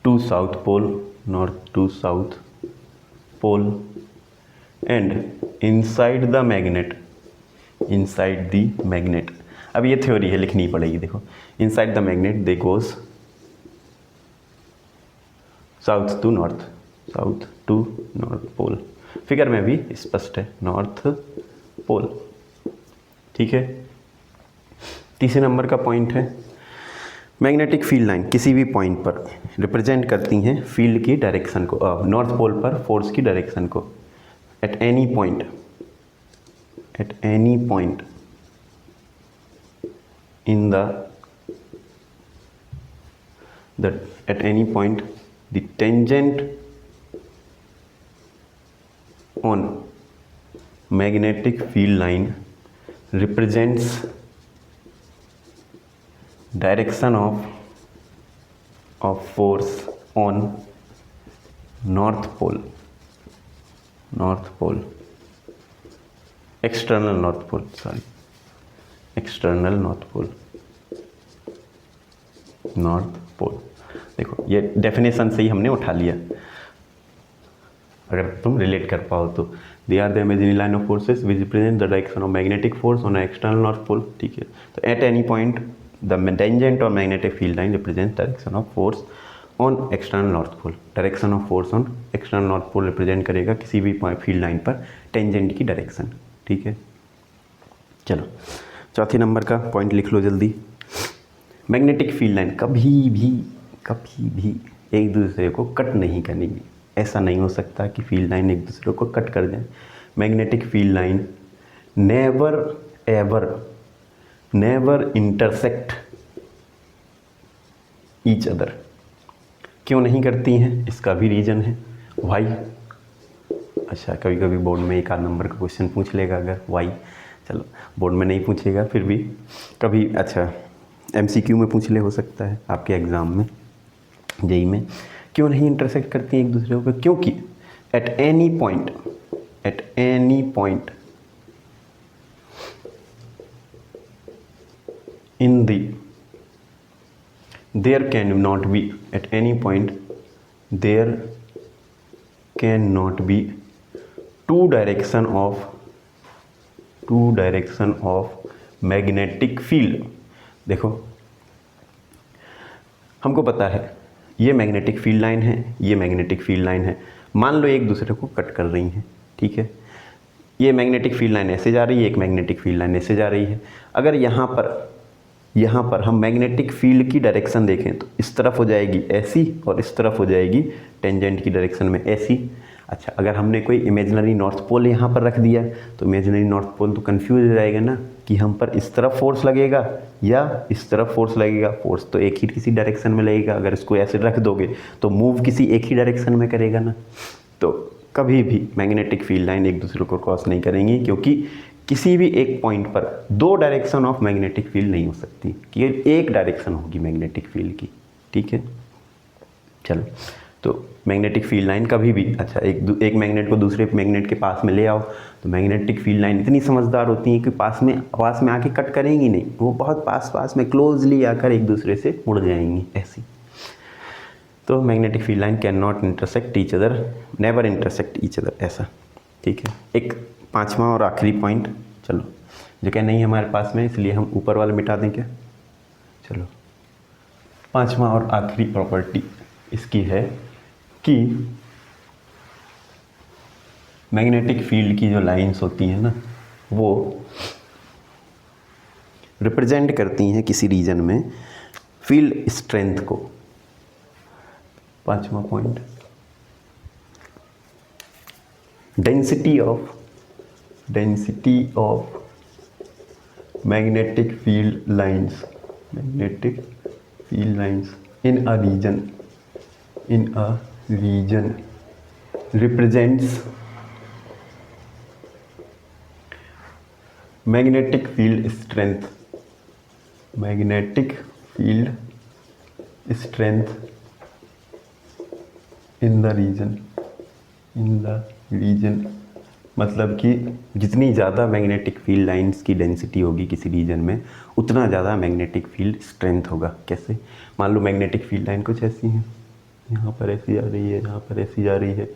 to south pole, and inside the magnet, अब ये थ्योरी है, लिखनी पड़ेगी। देखो, inside the magnet they goes south to north pole, figure में भी स्पष्ट है, नॉर्थ पोल। ठीक है। तीसरे नंबर का पॉइंट है, मैग्नेटिक फील्ड लाइन किसी भी पॉइंट पर रिप्रेजेंट करती हैं फील्ड की डायरेक्शन को, नॉर्थ पोल पर फोर्स की डायरेक्शन को। Eight any point in the tangent on magnetic field line represents direction of force on north pole, external north pole। देखो, ये डेफिनेशन से ही हमने उठा लिया, अगर तुम रिलेट कर पाओ तो। They are the imaginary line of forces which represent the direction of magnetic force on external north pole. ठीक है, तो at any point the tangent और magnetic field line represent direction of force on external north pole. Direction of force on external north pole represent करेगा किसी भी field line पर tangent की direction. ठीक है, चलो चौथे नंबर का पॉइंट लिख लो जल्दी। मैग्नेटिक फील्ड लाइन कभी भी एक दूसरे को कट नहीं करेंगी। ऐसा नहीं हो सकता कि फील्ड लाइन एक दूसरे को कट कर दें। Magnetic field line never intersect each other. क्यों नहीं करती हैं, इसका भी रीज़न है, वाई। अच्छा, कभी कभी बोर्ड में एक आध नंबर का क्वेश्चन पूछ लेगा अगर वाई, चलो बोर्ड में नहीं पूछेगा, फिर भी कभी अच्छा MCQ में पूछ ले, हो सकता है आपके एग्ज़ाम में, जेई में। क्यों नहीं इंटरसेक्ट करती हैं एक दूसरे को? क्योंकि eight any point in the there cannot be two direction of magnetic field। देखो, हमको पता है ये मैग्नेटिक फील्ड लाइन है, ये मैग्नेटिक फील्ड लाइन है, मान लो एक दूसरे को कट कर रही हैं। ठीक है, ये मैग्नेटिक फील्ड लाइन ऐसे जा रही है, एक मैग्नेटिक फील्ड लाइन ऐसे जा रही है। अगर यहाँ पर हम मैग्नेटिक फील्ड की डायरेक्शन देखें तो इस तरफ हो जाएगी ऐसी और इस तरफ हो जाएगी टेंजेंट की डायरेक्शन में ऐसी। अच्छा, अगर हमने कोई इमेजिनरी नॉर्थ पोल यहाँ पर रख दिया तो इमेजिनरी नॉर्थ पोल तो कंफ्यूज हो जाएगा ना कि हम पर इस तरफ फोर्स लगेगा या इस तरफ फोर्स लगेगा। फोर्स तो एक ही किसी डायरेक्शन में लगेगा, अगर इसको ऐसे रख दोगे तो मूव किसी एक ही डायरेक्शन में करेगा ना। तो कभी भी मैग्नेटिक फील्ड लाइन एक दूसरे को क्रॉस नहीं करेंगी, क्योंकि किसी भी एक पॉइंट पर दो डायरेक्शन ऑफ मैग्नेटिक फील्ड नहीं हो सकती, कि एक डायरेक्शन होगी मैग्नेटिक फील्ड की। ठीक है, चलो तो मैग्नेटिक फील्ड लाइन कभी भी, अच्छा एक मैग्नेट को दूसरे मैग्नेट के पास में ले आओ तो मैग्नेटिक फील्ड लाइन इतनी समझदार होती है कि पास में आके कट करेंगी नहीं, वो बहुत पास में क्लोजली आकर एक दूसरे से मुड़ जाएंगी ऐसी। तो magnetic field line can not intersect each other, never intersect each other, ऐसा। ठीक है, एक पांचवा और आखिरी पॉइंट, चलो जो क्या नहीं है हमारे पास में, इसलिए हम ऊपर वाला मिटा दें क्या। चलो पांचवा और आखिरी प्रॉपर्टी इसकी है कि मैग्नेटिक फील्ड की जो लाइंस होती हैं ना, वो रिप्रेजेंट करती हैं किसी रीजन में फील्ड स्ट्रेंथ को। पांचवा point, density of magnetic field lines in a region represents magnetic field strength in the region, मतलब कि जितनी ज़्यादा मैग्नेटिक फील्ड लाइंस की डेंसिटी होगी किसी रीजन में, उतना ज़्यादा मैग्नेटिक फील्ड स्ट्रेंथ होगा। कैसे, मान लो मैग्नेटिक फील्ड लाइन कुछ ऐसी है, यहाँ पर ऐसी आ रही है, यहाँ पर ऐसी जा रही है,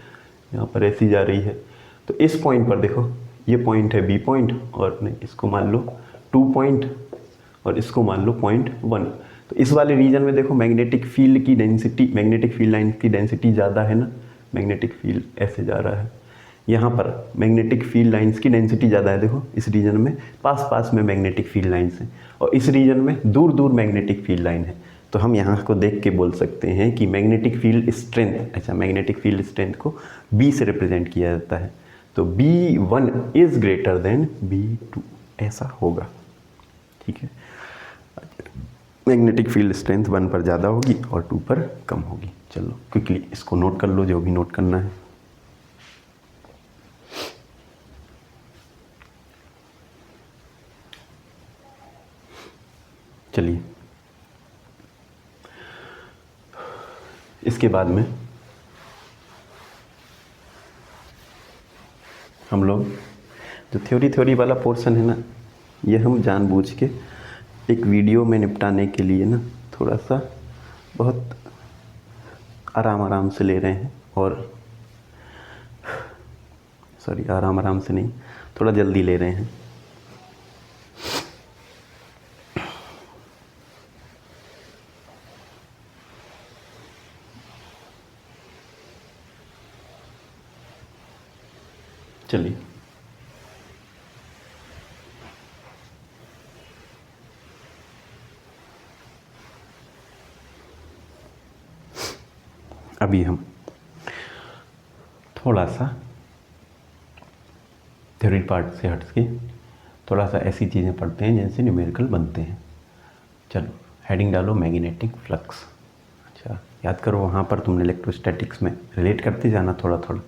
यहाँ पर ऐसी जा रही है, तो इस पॉइंट पर देखो, ये पॉइंट है बी पॉइंट, और नहीं इसको मान लो 2 पॉइंट और इसको मान लो 0.1। तो इस वाले रीजन में देखो मैग्नेटिक फील्ड की डेंसिटी, मैग्नेटिक फील्ड लाइन की डेंसिटी ज़्यादा है ना, मैग्नेटिक फील्ड ऐसे जा रहा है, यहाँ पर मैग्नेटिक फील्ड लाइंस की डेंसिटी ज़्यादा है। देखो इस रीजन में पास में मैग्नेटिक फील्ड लाइंस हैं और इस रीजन में दूर मैग्नेटिक फील्ड लाइन है। तो हम यहाँ को देख के बोल सकते हैं कि मैग्नेटिक फील्ड स्ट्रेंथ, अच्छा मैग्नेटिक फील्ड स्ट्रेंथ को B से रिप्रेजेंट किया जाता है, तो B1 is greater than B2, ऐसा होगा। ठीक है, मैग्नेटिक फील्ड स्ट्रेंथ 1 पर ज़्यादा होगी और 2 पर कम होगी। चलो क्विकली इसको नोट कर लो, जो भी नोट करना है। चलिए इसके बाद में हम लोग जो थ्योरी वाला पोर्शन है ना, ये हम जानबूझ के एक वीडियो में निपटाने के लिए ना थोड़ा सा बहुत आराम से ले रहे हैं, और सॉरी आराम से नहीं, थोड़ा जल्दी ले रहे हैं। चलिए अभी हम थोड़ा सा थ्योरी पार्ट से हट के थोड़ा सा ऐसी चीज़ें पढ़ते हैं जिनसे न्यूमेरिकल बनते हैं। चलो हेडिंग डालो मैग्नेटिक फ्लक्स। अच्छा याद करो, वहाँ पर तुमने इलेक्ट्रोस्टैटिक्स में रिलेट करते जाना थोड़ा।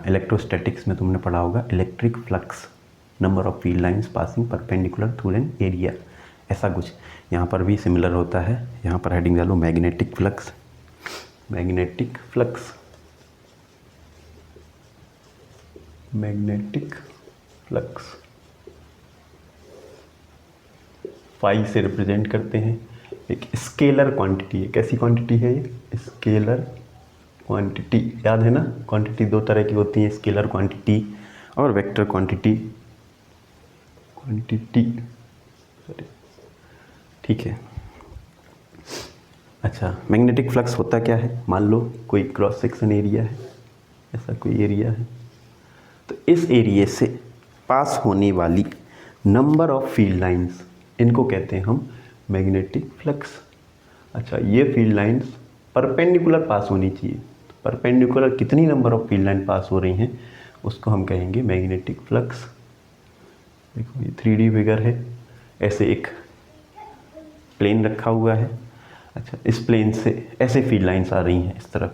इलेक्ट्रोस्टैटिक्स में तुमने पढ़ा होगा electric flux, number of field lines passing perpendicular through an area, ऐसा कुछ यहाँ पर भी सिमिलर होता है। यहाँ पर हेडिंग डालो मैग्नेटिक फ्लक्स। फाई से रिप्रेजेंट करते हैं, एक स्केलर क्वांटिटी है। कैसी क्वांटिटी है ये? स्केलर क्वांटिटी, याद है ना, क्वांटिटी 2 तरह की होती है, स्केलर क्वांटिटी और वेक्टर क्वांटिटी। ठीक है। अच्छा मैग्नेटिक फ्लक्स होता क्या है, मान लो कोई क्रॉस सेक्शन एरिया है, ऐसा कोई एरिया है, तो इस एरिया से पास होने वाली नंबर ऑफ फील्ड लाइंस, इनको कहते हैं हम मैग्नेटिक फ्लक्स। अच्छा ये फील्ड लाइंस परपेंडिकुलर पास होनी चाहिए, तो परपेंडिकुलर कितनी नंबर ऑफ फील्ड लाइन पास हो रही हैं उसको हम कहेंगे मैग्नेटिक फ्लक्स। देखो ये 3D फिगर है, ऐसे एक प्लेन रखा हुआ है। अच्छा इस प्लेन से ऐसे फील्ड लाइंस आ रही हैं इस तरफ,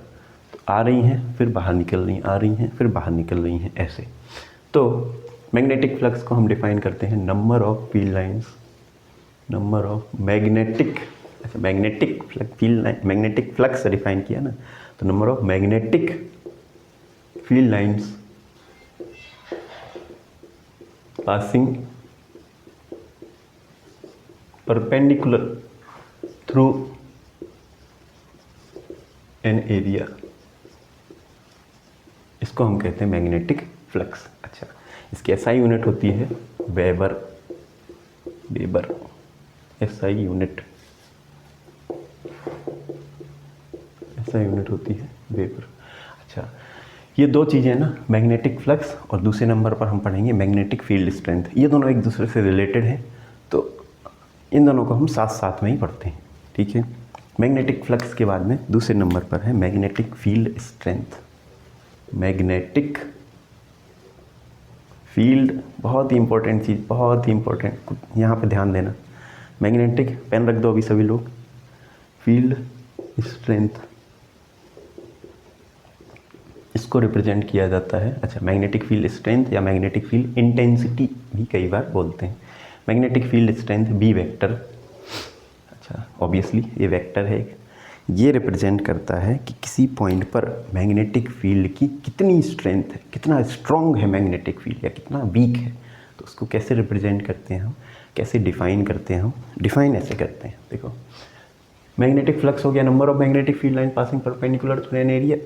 तो आ रही हैं फिर बाहर निकल रही हैं, आ रही हैं फिर बाहर निकल रही हैं ऐसे। तो मैग्नेटिक फ्लक्स को हम डिफाइन करते हैं number of field lines, number of magnetic, अच्छा magnetic field, magnetic flux define किया ना, तो number of magnetic field lines passing perpendicular through an area, इसको हम कहते हैं मैग्नेटिक फ्लक्स। अच्छा, इसकी एसआई यूनिट होती है weber, weber SI unit, SI unit होती है वेबर। अच्छा, ये दो चीज़ें ना, मैग्नेटिक फ्लक्स और दूसरे नंबर पर हम पढ़ेंगे मैग्नेटिक फील्ड स्ट्रेंथ। ये दोनों एक दूसरे से रिलेटेड हैं, तो इन दोनों को हम साथ साथ में ही पढ़ते हैं, ठीक है। मैग्नेटिक फ्लक्स के बाद में दूसरे नंबर पर है magnetic field strength. Magnetic field बहुत ही इंपॉर्टेंट चीज़, बहुत ही इंपॉर्टेंट, यहाँ पे ध्यान देना। मैग्नेटिक, पेन रख दो अभी सभी लोग। फील्ड स्ट्रेंथ, इसको रिप्रेजेंट किया जाता है, अच्छा मैग्नेटिक फील्ड स्ट्रेंथ या मैग्नेटिक फील्ड इंटेंसिटी भी कई बार बोलते हैं। Magnetic field strength B vector, अच्छा ऑब्वियसली ये वेक्टर है, ये रिप्रेजेंट करता है कि किसी पॉइंट पर मैग्नेटिक फील्ड की कितनी स्ट्रेंथ है, कितना स्ट्रॉन्ग है मैग्नेटिक फील्ड या कितना वीक है। तो उसको कैसे रिप्रेजेंट करते हैं हम, कैसे डिफाइन करते हैं हम, डिफाइन ऐसे करते हैं, देखो मैग्नेटिक फ्लक्स हो गया number of magnetic field line passing perpendicular through an area,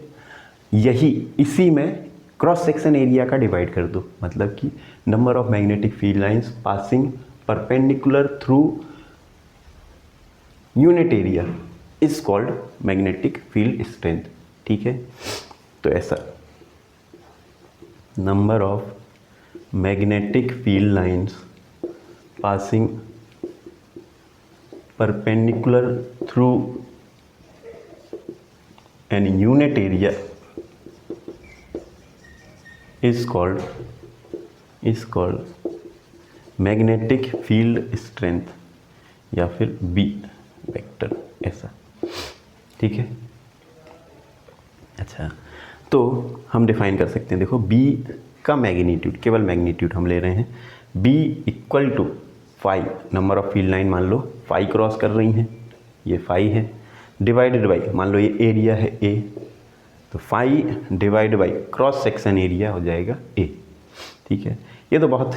यही इसी में क्रॉस सेक्शन एरिया का डिवाइड कर दो, मतलब कि number of magnetic field lines passing perpendicular through unit area is called magnetic field strength, ठीक है। तो ऐसा number of magnetic field lines passing perpendicular through N unit area is called magnetic field strength या फिर B vector, ऐसा, ठीक है। अच्छा, तो हम डिफाइन कर सकते हैं, देखो बी का मैग्नीट्यूड, केवल मैग्नीट्यूड हम ले रहे हैं, B equal to five, number of field line मान लो फाइव क्रॉस कर रही हैं, ये फाइव है, डिवाइडेड बाई मान लो ये एरिया है ए, तो five divide by cross section area हो जाएगा ए, ठीक है। ये तो बहुत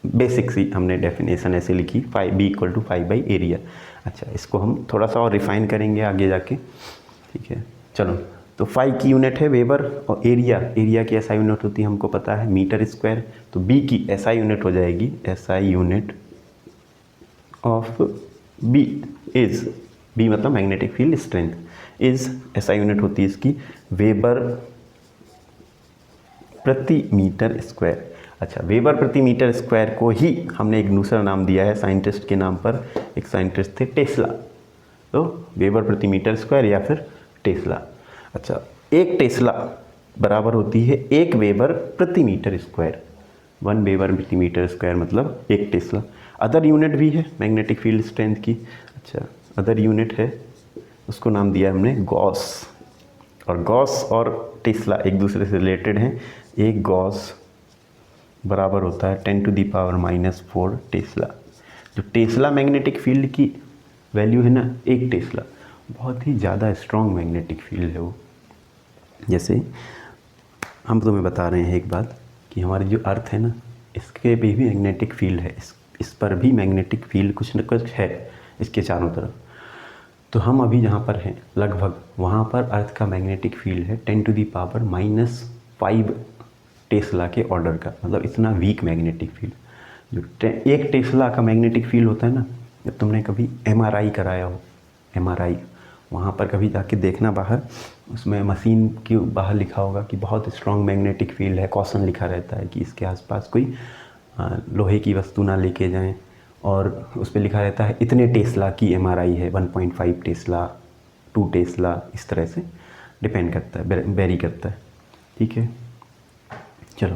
बेसिक सी हमने डेफिनेशन ऐसे लिखी, five B equal to five by area. अच्छा, इसको हम थोड़ा सा और रिफाइन करेंगे आगे जाके, ठीक है। चलो, तो फाइव की यूनिट है वेबर और एरिया, एरिया की एसआई यूनिट होती है हमको पता है मीटर स्क्वायर, तो बी की एसआई यूनिट हो जाएगी, SI unit of B is, B मतलब magnetic field strength, is SI unit होती है इसकी वेबर प्रति मीटर स्क्वायर। अच्छा, वेबर प्रति मीटर स्क्वायर को ही हमने एक दूसरा नाम दिया है साइंटिस्ट के नाम पर, एक साइंटिस्ट थे टेस्ला, तो वेबर प्रति मीटर स्क्वायर या फिर टेस्ला। अच्छा, एक टेस्ला बराबर होती है एक वेबर प्रति मीटर स्क्वायर, वन वेबर प्रति मीटर स्क्वायर मतलब एक टेस्ला। अदर यूनिट भी है मैग्नेटिक फील्ड स्ट्रेंथ की, अच्छा अदर यूनिट है, उसको नाम दिया हमने गॉस, और गॉस और टेस्ला एक दूसरे से रिलेटेड हैं, एक गॉस बराबर होता है 10⁻⁻⁴ टेस्ला। जो टेस्ला मैग्नेटिक फील्ड की वैल्यू है ना, एक टेस्ला, बहुत ही ज़्यादा स्ट्रॉन्ग मैग्नेटिक फील्ड है वो। जैसे हम तुम्हें बता रहे हैं एक बात कि हमारी जो अर्थ है ना, इसके पे भी मैग्नेटिक फील्ड है, इस पर भी मैग्नेटिक फील्ड कुछ न कुछ है इसके चारों तरफ। तो हम अभी जहाँ पर हैं लगभग वहाँ पर अर्थ का मैग्नेटिक फील्ड है 10⁻⁵ टेस्ला के ऑर्डर का, मतलब इतना वीक मैग्नेटिक फील्ड। जो एक टेस्ला का मैग्नेटिक फील्ड होता है ना, जब तुमने कभी एमआरआई कराया हो, एमआरआई वहाँ पर कभी जाके देखना बाहर, उसमें मशीन के बाहर लिखा होगा कि बहुत स्ट्रॉन्ग मैग्नेटिक फील्ड है, कॉशन लिखा रहता है कि इसके आसपास कोई लोहे की वस्तु ना लेके जाएं, और उस पर लिखा रहता है इतने टेस्ला की एमआरआई है, 1.5 टेस्ला, 2 टेस्ला, इस तरह से डिपेंड करता है, वेरी करता है, ठीक है। चलो,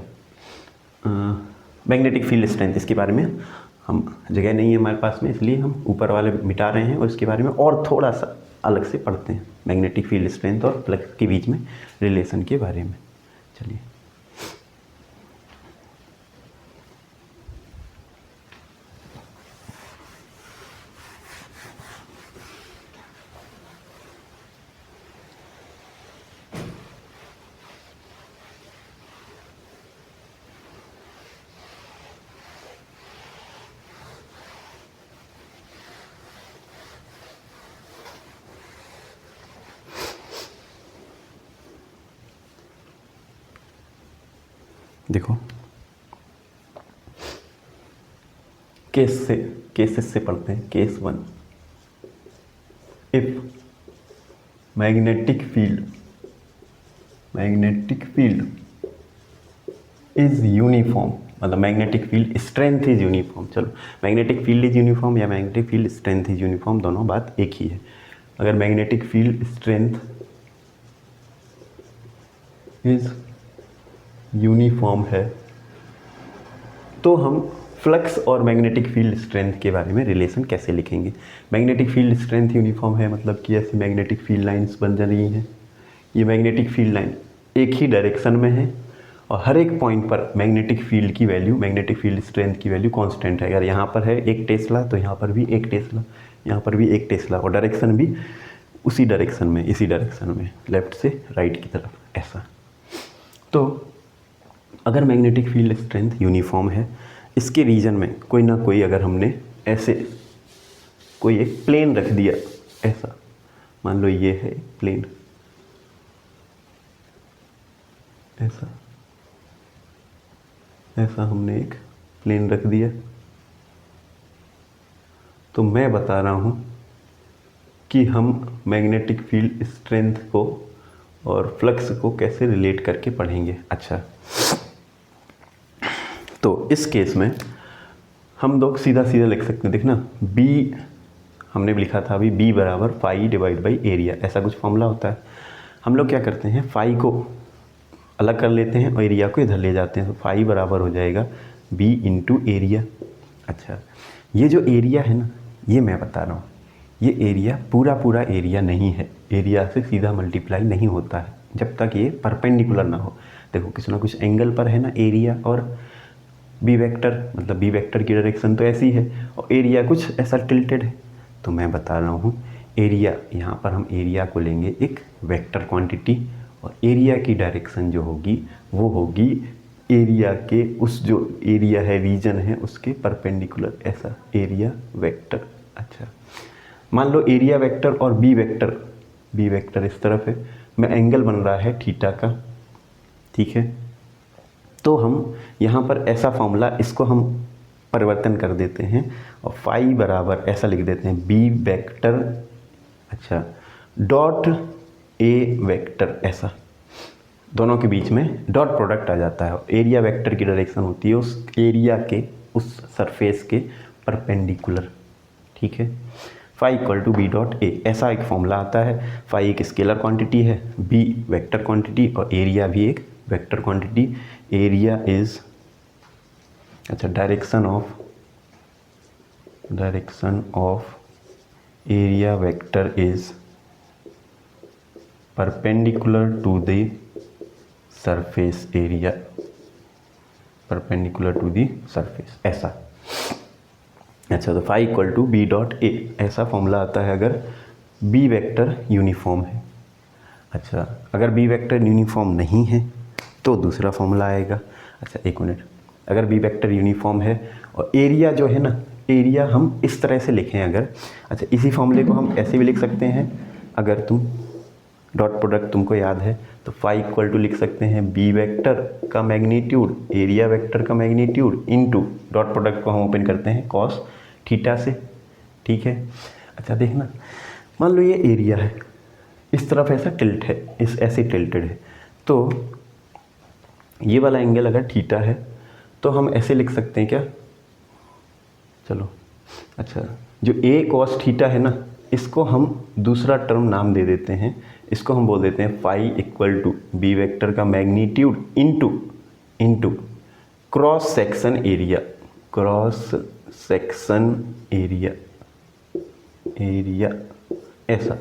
मैग्नेटिक फील्ड स्ट्रेंथ, इसके बारे में हम जगह नहीं है हमारे पास में, इसलिए हम ऊपर वाले मिटा रहे हैं और इसके बारे में और थोड़ा सा अलग से पढ़ते हैं, मैग्नेटिक फील्ड स्ट्रेंथ और फ्लक्स के बीच में रिलेशन के बारे में। चलिए, देखो केसेस से पढ़ते हैं। Case 1, if magnetic field is uniform, मतलब magnetic field strength is uniform. चलो, मैग्नेटिक फील्ड इज यूनिफॉर्म या magnetic field strength is uniform, दोनों बात एक ही है। अगर magnetic field strength is uniform है तो हम फ्लक्स और मैग्नेटिक फील्ड स्ट्रेंथ के बारे में रिलेशन कैसे लिखेंगे। मैग्नेटिक फील्ड स्ट्रेंथ यूनिफॉर्म है मतलब कि ऐसी मैग्नेटिक फील्ड लाइंस बन जा रही हैं। ये मैग्नेटिक फील्ड लाइन एक ही डायरेक्शन में है और हर एक पॉइंट पर मैग्नेटिक फील्ड की वैल्यू, मैग्नेटिक फील्ड स्ट्रेंथ की वैल्यू कांस्टेंट है। अगर यहाँ पर है 1 टेस्ला तो यहाँ पर भी 1 टेस्ला, यहाँ पर भी 1 टेस्ला, और डायरेक्शन भी उसी डायरेक्शन में, इसी डायरेक्शन में, लेफ्ट से राइट की तरफ, ऐसा। तो अगर मैग्नेटिक फील्ड स्ट्रेंथ यूनिफॉर्म है, इसके रीजन में कोई ना कोई, अगर हमने ऐसे कोई एक प्लेन रख दिया, ऐसा मान लो ये है प्लेन, ऐसा हमने एक प्लेन रख दिया, तो मैं बता रहा हूँ कि हम मैग्नेटिक फील्ड स्ट्रेंथ को और फ्लक्स को कैसे रिलेट करके पढ़ेंगे। अच्छा, तो इस केस में हम लोग सीधा सीधा लिख सकते हैं। देखना, बी हमने लिखा था अभी, बी बराबर फाई डिवाइड बाई एरिया, ऐसा कुछ फॉर्मूला होता है। हम लोग क्या करते हैं, फाई को अलग कर लेते हैं और एरिया को इधर ले जाते हैं, तो फाई बराबर हो जाएगा बी इंटू एरिया। अच्छा, ये जो एरिया है ना, ये मैं बता रहा हूँ, ये एरिया पूरा एरिया नहीं है, एरिया से सीधा मल्टीप्लाई नहीं होता है जब तक ये परपेंडिकुलर ना हो। देखो किसी ना कुछ एंगल पर है ना एरिया और बी वेक्टर, मतलब बी वेक्टर की डायरेक्शन तो ऐसी है और एरिया कुछ ऐसा टिल्टेड है। तो मैं बता रहा हूँ एरिया, यहाँ पर हम एरिया को लेंगे एक वेक्टर क्वांटिटी और एरिया की डायरेक्शन जो होगी वो होगी एरिया के, उस जो एरिया है, रीजन है, उसके परपेंडिकुलर, ऐसा एरिया वेक्टर। अच्छा, मान लो एरिया वेक्टर और बी वेक्टर इस तरफ है, में एंगल बन रहा है थीटा का, ठीक है। तो हम यहाँ पर ऐसा फॉर्मूला, इसको हम परिवर्तन कर देते हैं और फाई बराबर ऐसा लिख देते हैं बी वेक्टर, अच्छा, डॉट ए वेक्टर, ऐसा। दोनों के बीच में डॉट प्रोडक्ट आ जाता है और एरिया वेक्टर की डायरेक्शन होती है उस एरिया के, उस सरफेस के परपेंडिकुलर, ठीक है। Phi equal to B dot A, ऐसा एक फॉर्मूला आता है। फाई एक स्केलर क्वांटिटी है, बी वेक्टर क्वांटिटी और एरिया भी एक वेक्टर क्वांटिटी। एरिया इज, अच्छा, direction of area vector is perpendicular to the surface area, perpendicular to the surface, ऐसा। अच्छा, तो phi equal to B dot A, ऐसा फॉर्मूला आता है अगर बी वेक्टर यूनिफॉर्म है। अच्छा, अगर बी वेक्टर यूनिफॉर्म नहीं है तो दूसरा फॉर्मूला आएगा। अच्छा, एक मिनट, अगर बी वेक्टर यूनिफॉर्म है और एरिया जो है ना, एरिया हम इस तरह से लिखें अगर, अच्छा, इसी फॉर्मूले को हम ऐसे भी लिख सकते हैं, अगर तुम डॉट प्रोडक्ट तुमको याद है तो फाई इक्वल टू लिख सकते हैं बी वेक्टर का मैग्नीट्यूड एरिया वेक्टर का मैग्नीट्यूड इनटू डॉट प्रोडक्ट को हम ओपन करते हैं कॉस थीटा से, ठीक है। अच्छा, देखना, मान लो ये एरिया है, इस तरफ ऐसा टिल्ट है, इस ऐसे टिल्टेड है, तो ये वाला एंगल अगर थीटा है तो हम ऐसे लिख सकते हैं क्या, चलो, अच्छा, जो ए कॉस थीटा है ना, इसको हम दूसरा टर्म नाम दे देते हैं, इसको हम बोल देते हैं phi equal to B vector का magnitude into cross section area, ऐसा।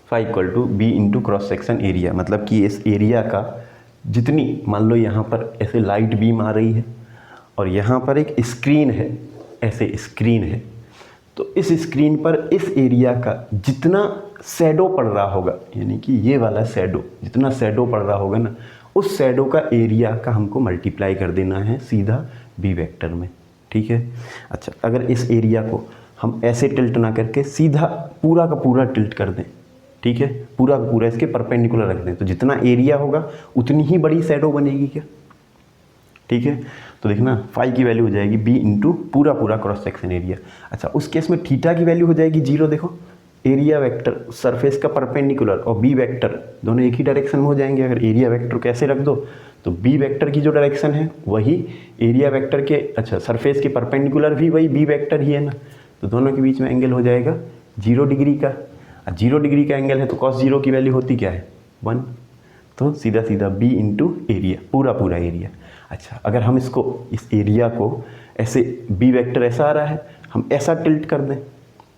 Phi equal to B into cross section area, मतलब कि इस एरिया का जितनी, मान लो यहाँ पर ऐसे लाइट बीम आ रही है और यहाँ पर एक स्क्रीन है, ऐसे स्क्रीन है, तो इस स्क्रीन पर इस एरिया का जितना शैडो पड़ रहा होगा, यानी कि ये वाला शैडो, जितना शैडो पड़ रहा होगा ना, उस शैडो का एरिया का हमको मल्टीप्लाई कर देना है सीधा बी वेक्टर में, ठीक है। अच्छा, अगर इस एरिया को हम ऐसे टिल्ट ना करके सीधा पूरा का पूरा टिल्ट कर दें, ठीक है, पूरा का पूरा इसके परपेंडिकुलर रख दें, तो जितना एरिया होगा उतनी ही बड़ी शैडो बनेगी क्या, ठीक है। तो देखना फाई की वैल्यू हो जाएगी बी इंटू पूरा पूरा क्रॉस सेक्शन एरिया। अच्छा, उस केस में थीटा की वैल्यू हो जाएगी 0। देखो एरिया वेक्टर सरफेस का परपेंडिकुलर और बी वेक्टर दोनों एक ही डायरेक्शन में हो जाएंगे। अगर एरिया वेक्टर को ऐसे रख दो तो बी वेक्टर की जो डायरेक्शन है वही एरिया वेक्टर के, अच्छा सरफेस के परपेंडिकुलर भी वही बी वेक्टर ही है ना, तो दोनों के बीच में एंगल हो जाएगा 0 डिग्री का। 0 डिग्री का एंगल है तो cos 0 की वैल्यू होती क्या है 1, तो सीधा सीधा b इंटू एरिया पूरा पूरा एरिया। अच्छा, अगर हम इसको इस एरिया को ऐसे b वेक्टर ऐसा आ रहा है, हम ऐसा टिल्ट कर दें,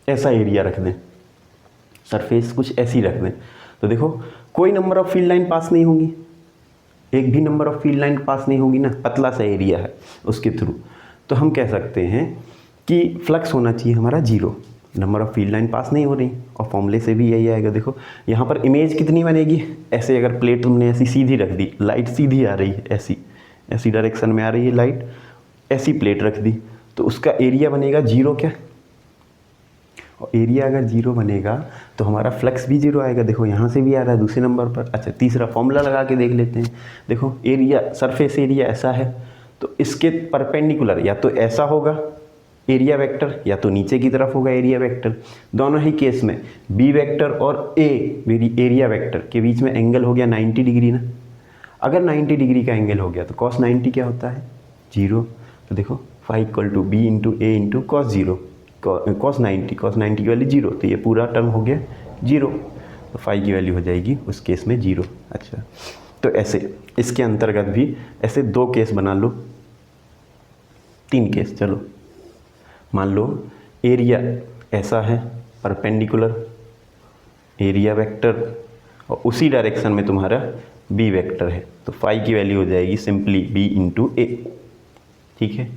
ऐसा एरिया रख दें, सरफेस कुछ ऐसी रख दें, तो देखो कोई नंबर ऑफ फील्ड लाइन पास नहीं होंगी, एक भी नंबर ऑफ फील्ड लाइन पास नहीं होगी ना, पतला सा एरिया है उसके थ्रू। तो हम कह सकते हैं कि फ्लक्स होना चाहिए हमारा 0, नंबर ऑफ फील्ड लाइन पास नहीं हो रही, और फॉर्मूले से भी यही आएगा। देखो यहाँ पर इमेज कितनी बनेगी, ऐसे अगर प्लेट तुमने ऐसी सीधी रख दी, लाइट सीधी आ रही है, ऐसी ऐसी डायरेक्शन में आ रही है लाइट, ऐसी प्लेट रख दी, तो उसका एरिया बनेगा 0 क्या, और एरिया अगर 0 बनेगा तो हमारा फ्लक्स भी 0 आएगा। देखो यहाँ से भी आ रहा है दूसरे नंबर पर। अच्छा, तीसरा फॉर्मूला लगा के देख लेते हैं। देखो एरिया सरफेस एरिया ऐसा है तो इसके परपेंडिकुलर या तो ऐसा होगा एरिया वेक्टर, या तो नीचे की तरफ होगा एरिया वेक्टर। दोनों ही केस में बी वेक्टर और ए मेरी एरिया वेक्टर के बीच में एंगल हो गया 90 डिग्री ना। अगर 90 डिग्री का एंगल हो गया तो cos 90 क्या होता है 0। तो देखो phi equal to B into A into cos 0, cos 90 की वैल्यू 0, तो ये पूरा टर्म हो गया 0, तो फाई की वैल्यू हो जाएगी उस केस में 0। अच्छा, तो ऐसे इसके अंतर्गत भी ऐसे 2 केस बना लो, 3 केस, चलो मान लो एरिया ऐसा है परपेंडिकुलर एरिया वेक्टर और उसी डायरेक्शन में तुम्हारा बी वेक्टर है, तो फाई की वैल्यू हो जाएगी सिंपली बी इंटू ए। ठीक है,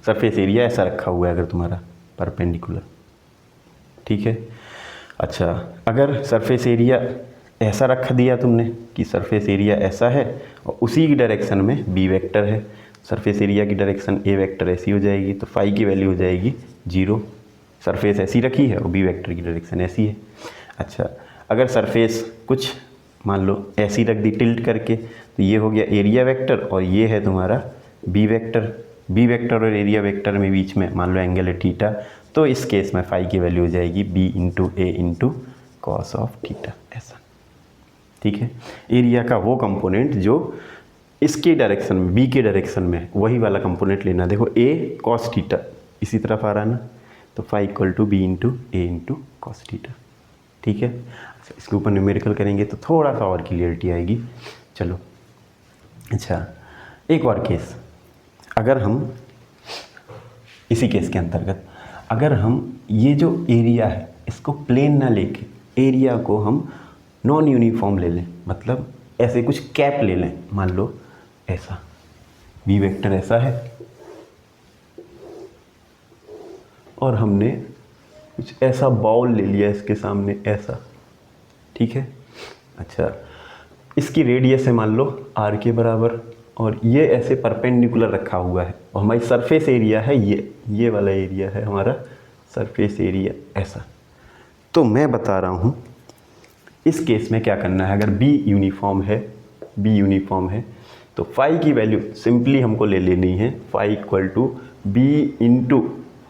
सरफेस एरिया ऐसा रखा हुआ है अगर तुम्हारा परपेंडिकुलर, ठीक है। अच्छा, अगर सरफेस एरिया ऐसा रख दिया तुमने कि सरफेस एरिया ऐसा है और उसी की डायरेक्शन में बी वेक्टर है, सरफेस एरिया की डायरेक्शन ए वेक्टर ऐसी हो जाएगी, तो फाई की वैल्यू हो जाएगी 0। सरफेस ऐसी रखी है और बी वेक्टर की डायरेक्शन ऐसी है। अच्छा, अगर सरफेस कुछ मान लो ऐसी रख दी टिल्ट करके, तो ये हो गया एरिया वेक्टर और ये है तुम्हारा बी वेक्टर। बी वेक्टर और एरिया वेक्टर में बीच में मान लो एंगल है थीटा, तो इस केस में फाई की वैल्यू हो जाएगी B into A into cos of theta, ऐसा। ठीक है, एरिया का वो कंपोनेंट जो इसके डायरेक्शन में बी के डायरेक्शन में वही वाला कंपोनेंट लेना। देखो ए कॉस थीटा इसी तरफ आ रहा है ना, तो phi equal to B into A into cos theta. ठीक है, अच्छा इसके ऊपर न्यूमेरिकल करेंगे तो थोड़ा सा और क्लियरिटी आएगी। चलो, अच्छा एक और केस, अगर हम इसी केस के अंतर्गत अगर हम ये जो एरिया है इसको प्लेन ना लेके एरिया को हम नॉन यूनिफॉर्म ले लें, मतलब ऐसे कुछ कैप ले लें, मान लो ऐसा बी वेक्टर ऐसा है और हमने कुछ ऐसा बाउल ले लिया इसके सामने ऐसा, ठीक है। अच्छा, इसकी रेडियस है मान लो आर के बराबर और ये ऐसे परपेंडिकुलर रखा हुआ है और हमारी सरफेस एरिया है ये वाला एरिया है हमारा सरफेस एरिया ऐसा। तो मैं बता रहा हूँ इस केस में क्या करना है, अगर बी यूनिफॉर्म है तो फाई की वैल्यू सिंपली हमको ले लेनी है, phi equal to B into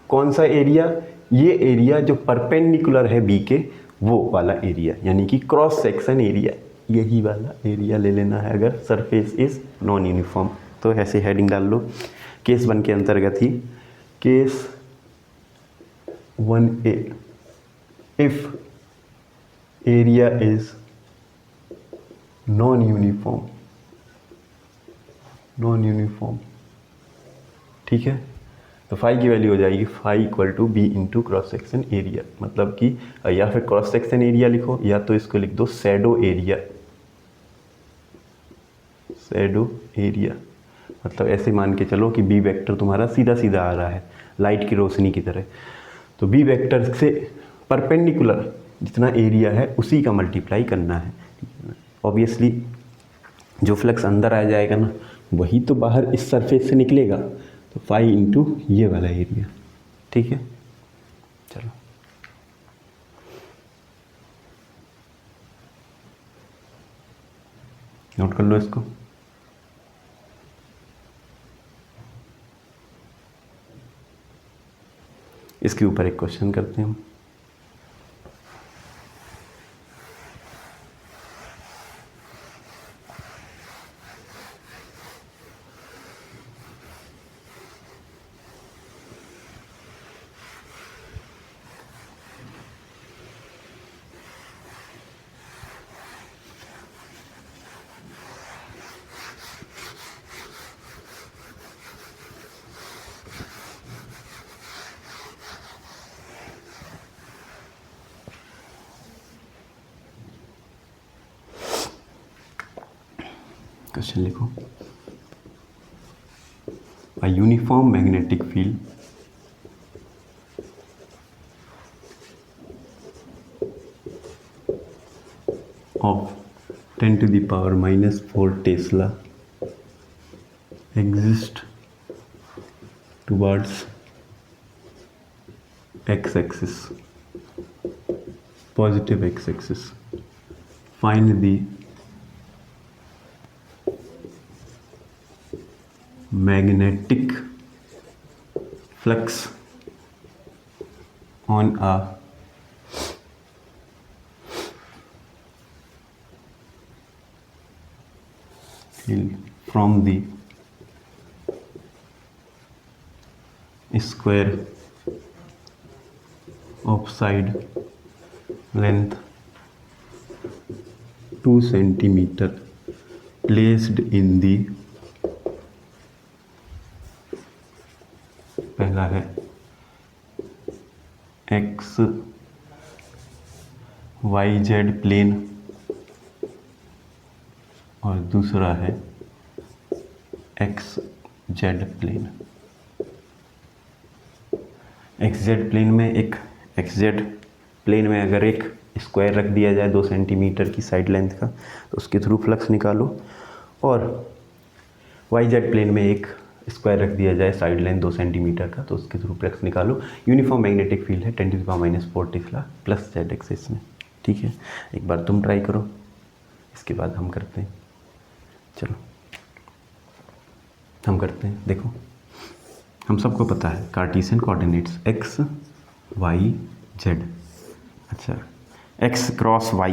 कौन सा एरिया, ये एरिया जो परपेंडिकुलर है बी के वो वाला एरिया, यानी कि क्रॉस सेक्शन एरिया, यही वाला एरिया ले लेना है अगर सरफेस इज नॉन यूनिफॉर्म। तो ऐसे हेडिंग डाल लो केस 1 के अंतर्गत ही, case 1A, if area is non uniform, ठीक है। तो फाई की वैल्यू हो जाएगी phi equal to B into cross section area, मतलब कि या फिर क्रॉस सेक्शन एरिया लिखो या तो इसको लिख दो शैडो एरिया, मतलब ऐसे मान के चलो कि बी वेक्टर तुम्हारा सीधा सीधा आ रहा है लाइट की रोशनी की तरह, तो बी वेक्टर से परपेंडिकुलर जितना एरिया है उसी का मल्टीप्लाई करना है। ऑब्वियसली जो फ्लक्स अंदर आ जाएगा ना वही तो बाहर इस सरफेस से निकलेगा, तो फाई इंटू ये वाला एरिया, ठीक है। चलो, नोट कर लो इसको। इसके ऊपर एक क्वेश्चन करते हैं हम। क्वेश्चन लिखो। A uniform magnetic field of 10 to the power minus 4 Tesla exists towards x-axis, positive x-axis. Find the magnetic flux on a field from the square of side length 2 centimeter placed in the, पहला है X Y Z plane और दूसरा है X Z plane. X Z plane में एक x Z plane में अगर एक स्क्वायर रख दिया जाए 2 सेंटीमीटर की साइड लेंथ का तो उसके थ्रू फ्लक्स निकालो, और वाई जेड प्लेन में एक स्क्वायर रख दिया जाए साइड लेंथ 2 सेंटीमीटर का तो उसके थ्रू फ्लक्स निकालो। यूनिफॉर्म मैग्नेटिक फील्ड है 10⁻⁴ टेस्ला प्लस जेड एक्सिस में। ठीक है, एक बार तुम ट्राई करो, इसके बाद हम करते हैं। चलो हम करते हैं। देखो हम सबको पता है Cartesian coordinates X Y Z. अच्छा, एक्स क्रॉस वाई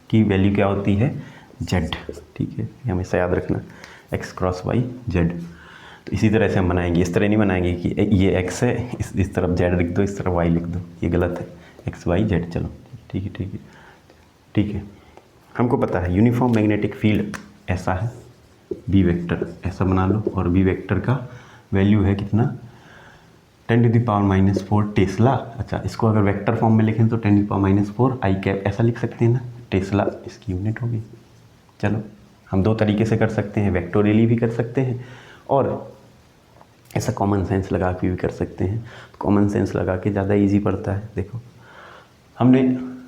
की वैल्यू क्या होती है? जेड। ठीक है, ये हमेशा याद रखना, एक्स क्रॉस वाई जेड। तो इसी तरह से हम बनाएंगे, इस तरह नहीं बनाएंगे कि ये एक्स है इस तरफ जेड लिख दो, इस तरफ वाई लिख दो, ये गलत है। X Y Z. चलो ठीक है ठीक है ठीक है। हमको पता है यूनिफॉर्म मैग्नेटिक फील्ड ऐसा है, बी वेक्टर ऐसा बना लो, और बी वेक्टर का वैल्यू है कितना? 10⁻⁴ टेस्ला। अच्छा, इसको अगर वेक्टर फॉर्म में लिखें तो 10⁻⁴ आई कैप ऐसा लिख सकते हैं ना, टेस्ला इसकी यूनिट होगी। चलो हम दो तरीके से कर सकते हैं, वेक्टोरियली भी कर सकते हैं और ऐसा कॉमन सेंस लगा के भी कर सकते हैं। कॉमन सेंस लगा के ज़्यादा इजी पड़ता है। देखो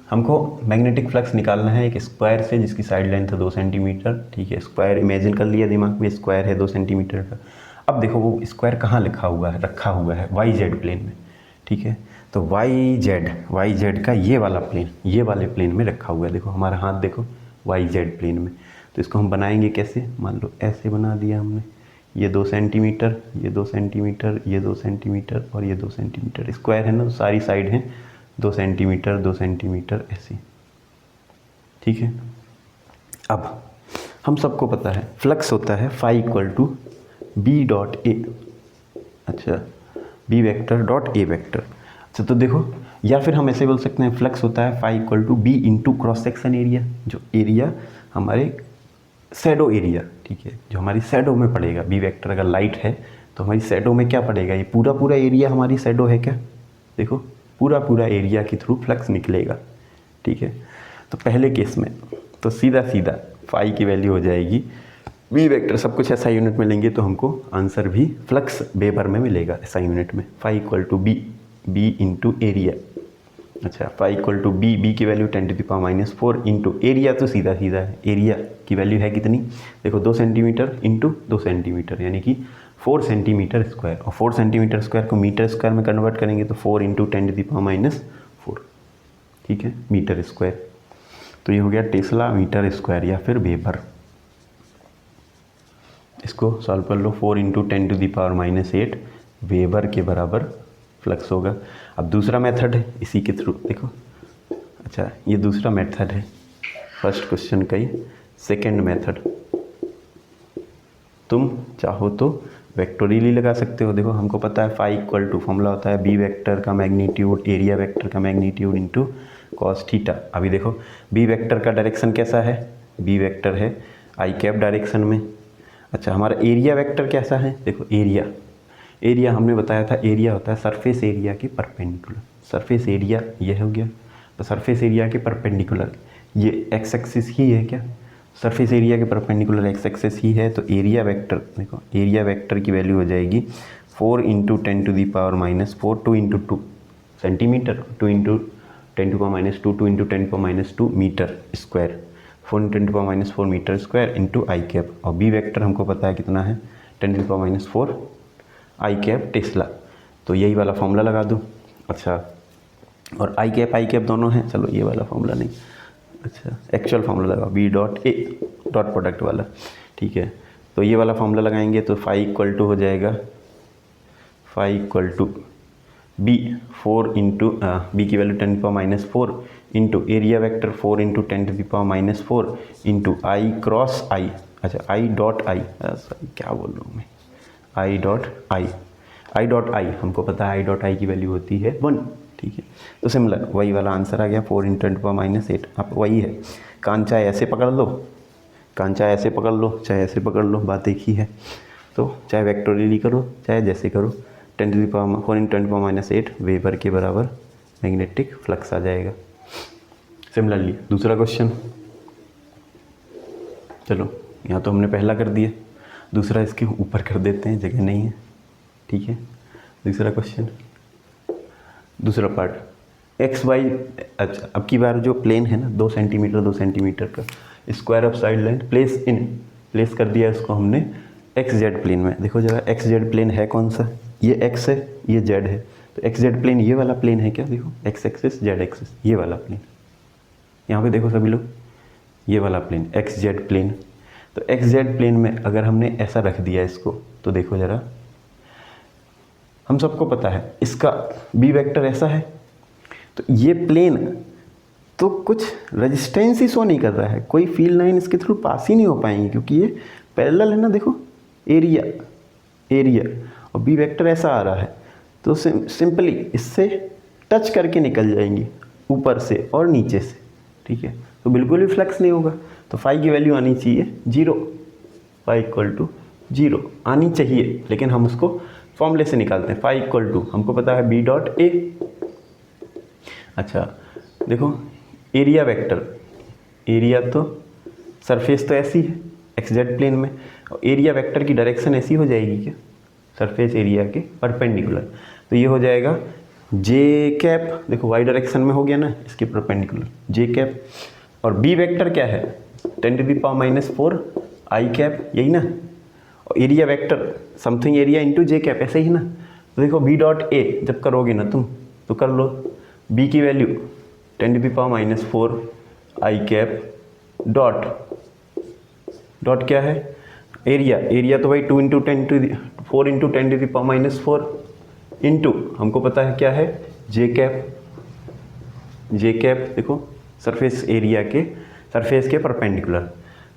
हमको मैग्नेटिक फ्लक्स निकालना है एक स्क्वायर से जिसकी साइड लेंथ है 2 सेंटीमीटर। ठीक है, स्क्वायर इमेजिन कर लिया दिमाग में, स्क्वायर है 2 सेंटीमीटर का। अब देखो वो स्क्वायर कहाँ रखा हुआ है वाई जेड प्लेन में। ठीक है, तो वाई जेड का ये वाला प्लेन, ये वाले प्लेन में रखा हुआ है। देखो हमारा हाथ देखो वाई जेड प्लेन में। तो इसको हम बनाएंगे कैसे? मान लो ऐसे बना दिया हमने, ये 2 सेंटीमीटर, ये 2 सेंटीमीटर, ये 2 सेंटीमीटर और ये 2 सेंटीमीटर। स्क्वायर है ना, तो सारी साइड हैं 2 सेंटीमीटर 2 सेंटीमीटर ऐसे। ठीक है, अब हम सबको पता है फ्लक्स होता है phi equal to B dot A. अच्छा, B vector dot A vector. अच्छा, तो देखो, या फिर हम ऐसे बोल सकते हैं फ्लक्स होता है phi equal to B into cross section area, जो एरिया हमारे शैडो एरिया। ठीक है, जो हमारी शैडो में पड़ेगा। बी वेक्टर अगर लाइट है तो हमारी शैडो में क्या पड़ेगा? ये पूरा एरिया हमारी शैडो है क्या? देखो पूरा एरिया के थ्रू फ्लक्स निकलेगा। ठीक है, तो पहले केस में तो सीधा फाई की वैल्यू हो जाएगी बी वेक्टर, सब कुछ ऐसा यूनिट में लेंगे तो हमको आंसर भी फ्लक्स वेबर में मिलेगा ऐसा यूनिट में। Phi equal to B into area. अच्छा, फाई इक्वल टू बी की वैल्यू 10⁻⁴ इंटू एरिया, तो सीधा है, एरिया की वैल्यू है कितनी? देखो 2 सेंटीमीटर इंटू 2 सेंटीमीटर यानी कि 4 सेंटीमीटर स्क्वायर, और 4 सेंटीमीटर स्क्वायर को मीटर स्क्वायर में कन्वर्ट करेंगे तो 4 इंटू 10⁻⁴। ठीक है, मीटर स्क्वायर। तो ये हो गया टेस्ला मीटर स्क्वायर या फिर वेबर। इसको सॉल्व कर लो, 4 इंटू 10⁻⁸ वेबर के बराबर फ्लक्स होगा। अब दूसरा मेथड है इसी के थ्रू, देखो अच्छा ये दूसरा मेथड है फर्स्ट क्वेश्चन का ही। सेकेंड मेथड, तुम चाहो तो वेक्टोरियली लगा सकते हो। देखो हमको पता है फाई इक्वल टू फॉर्मूला होता है बी वेक्टर का मैग्नीट्यूड एरिया वेक्टर का मैग्नीट्यूड इनटू कॉस थीटा। अभी देखो बी वेक्टर का डायरेक्शन कैसा है, बी वेक्टर है आई कैप डायरेक्शन में। अच्छा हमारा एरिया वेक्टर कैसा है, देखो एरिया हमने बताया था, एरिया होता है सरफेस एरिया के परपेंडिकुलर। सरफेस एरिया ये हो गया, तो सरफेस एरिया के परपेंडिकुलर ये एक्स एक्सिस ही है क्या, सरफेस एरिया के परपेंडिकुलर एक्स एक्सिस ही है। तो एरिया वेक्टर, देखो एरिया वेक्टर की वैल्यू हो जाएगी 4 × 10⁻⁻4 2 × 2 centimetre, 2 × 10⁻²2 2 × 10⁻²2 metre square, 4 × 10⁻⁴ metre square into I cap. और बी वेक्टर हमको पता है कितना है 10⁻⁴ आई कैप टेस्ला। तो यही वाला फॉर्मूला लगा दूँ। अच्छा और आई कैप दोनों हैं, चलो ये वाला फॉर्मूला नहीं, अच्छा एक्चुअल फार्मूला लगाओ B dot A dot product वाला, ठीक है। तो ये वाला फार्मूला लगाएंगे तो फाई इक्वल टू हो जाएगा, phi equal to B 4 into B की value 10⁻⁴ into area vector 4 × 10⁻⁴ into I cross I, अच्छा आई डॉट आई, क्या बोल रहा हूँ मैं, आई डॉट आई हमको पता है आई डॉट आई की वैल्यू होती है 1, ठीक है। तो सिमिलर वही वाला आंसर आ गया 4 × 10⁻⁸। अब वही है, कान चाहे ऐसे पकड़ लो, कान चाहे ऐसे पकड़ लो, चाहे ऐसे पकड़ लो, बात एक ही है। तो चाहे वेक्टोरियली करो चाहे जैसे करो, 4 × 10⁻⁸ वेबर के बराबर मैग्नेटिक फ्लक्स आ जाएगा। सिमिलरली दूसरा क्वेश्चन, चलो यहाँ तो हमने पहला कर दिया, दूसरा इसके ऊपर कर देते हैं, जगह नहीं है, ठीक है। दूसरा क्वेश्चन, दूसरा पार्ट एक्स वाई। अच्छा अब की बार जो प्लेन है ना 2 सेंटीमीटर का square of side length place कर दिया इसको हमने एक्स जेड प्लेन में। देखो जरा एक्स जेड प्लेन है कौन सा, ये एक्स है ये जेड है, तो एक्स जेड प्लेन ये वाला प्लेन है क्या, देखो एक्स एक्सिस जेड एक्सिस ये वाला प्लेन, यहाँ पे देखो सभी लोग ये वाला प्लेन एक्स जेड प्लेन। तो एक्स जेड प्लेन में अगर हमने ऐसा रख दिया इसको, तो देखो जरा हम सबको पता है इसका बी वेक्टर ऐसा है, तो ये प्लेन तो कुछ रेजिस्टेंस ही शो नहीं कर रहा है, कोई फील्ड लाइन इसके थ्रू पास ही नहीं हो पाएंगी क्योंकि ये पैरेलल है ना। देखो एरिया और बी वेक्टर ऐसा आ रहा है, तो सिंपली इससे टच करके निकल जाएंगी ऊपर से और नीचे से, ठीक है। तो बिल्कुल भी फ्लक्स नहीं होगा, तो फाई की वैल्यू आनी चाहिए 0, फाई इक्वल टू 0 आनी चाहिए, लेकिन हम उसको फॉर्मूले से निकालते हैं। फाई इक्वल टू हमको पता है बी डॉट ए। अच्छा देखो एरिया वेक्टर, एरिया तो सरफेस तो ऐसी है एक्स जेड प्लेन में, और एरिया वेक्टर की डायरेक्शन ऐसी हो जाएगी क्या, सरफेस एरिया के परपेंडिकुलर, तो ये हो जाएगा जे कैप, देखो वाई डायरेक्शन में हो गया ना इसके परपेंडिकुलर जे कैप। और बी वेक्टर क्या है 10⁻⁴ आई कैप, यही ना, और area vector something area into J cap, ऐसे ही ना। तो देखो बी डॉट ए जब करोगे ना तुम तो कर लो, बी की वैल्यू 10⁻⁴ आई कैप डॉट क्या है एरिया तो भाई 4 × 10⁻⁴ इंटू हमको पता है क्या है जे कैप देखो सरफेस एरिया के सरफेस के परपेंडिकुलर,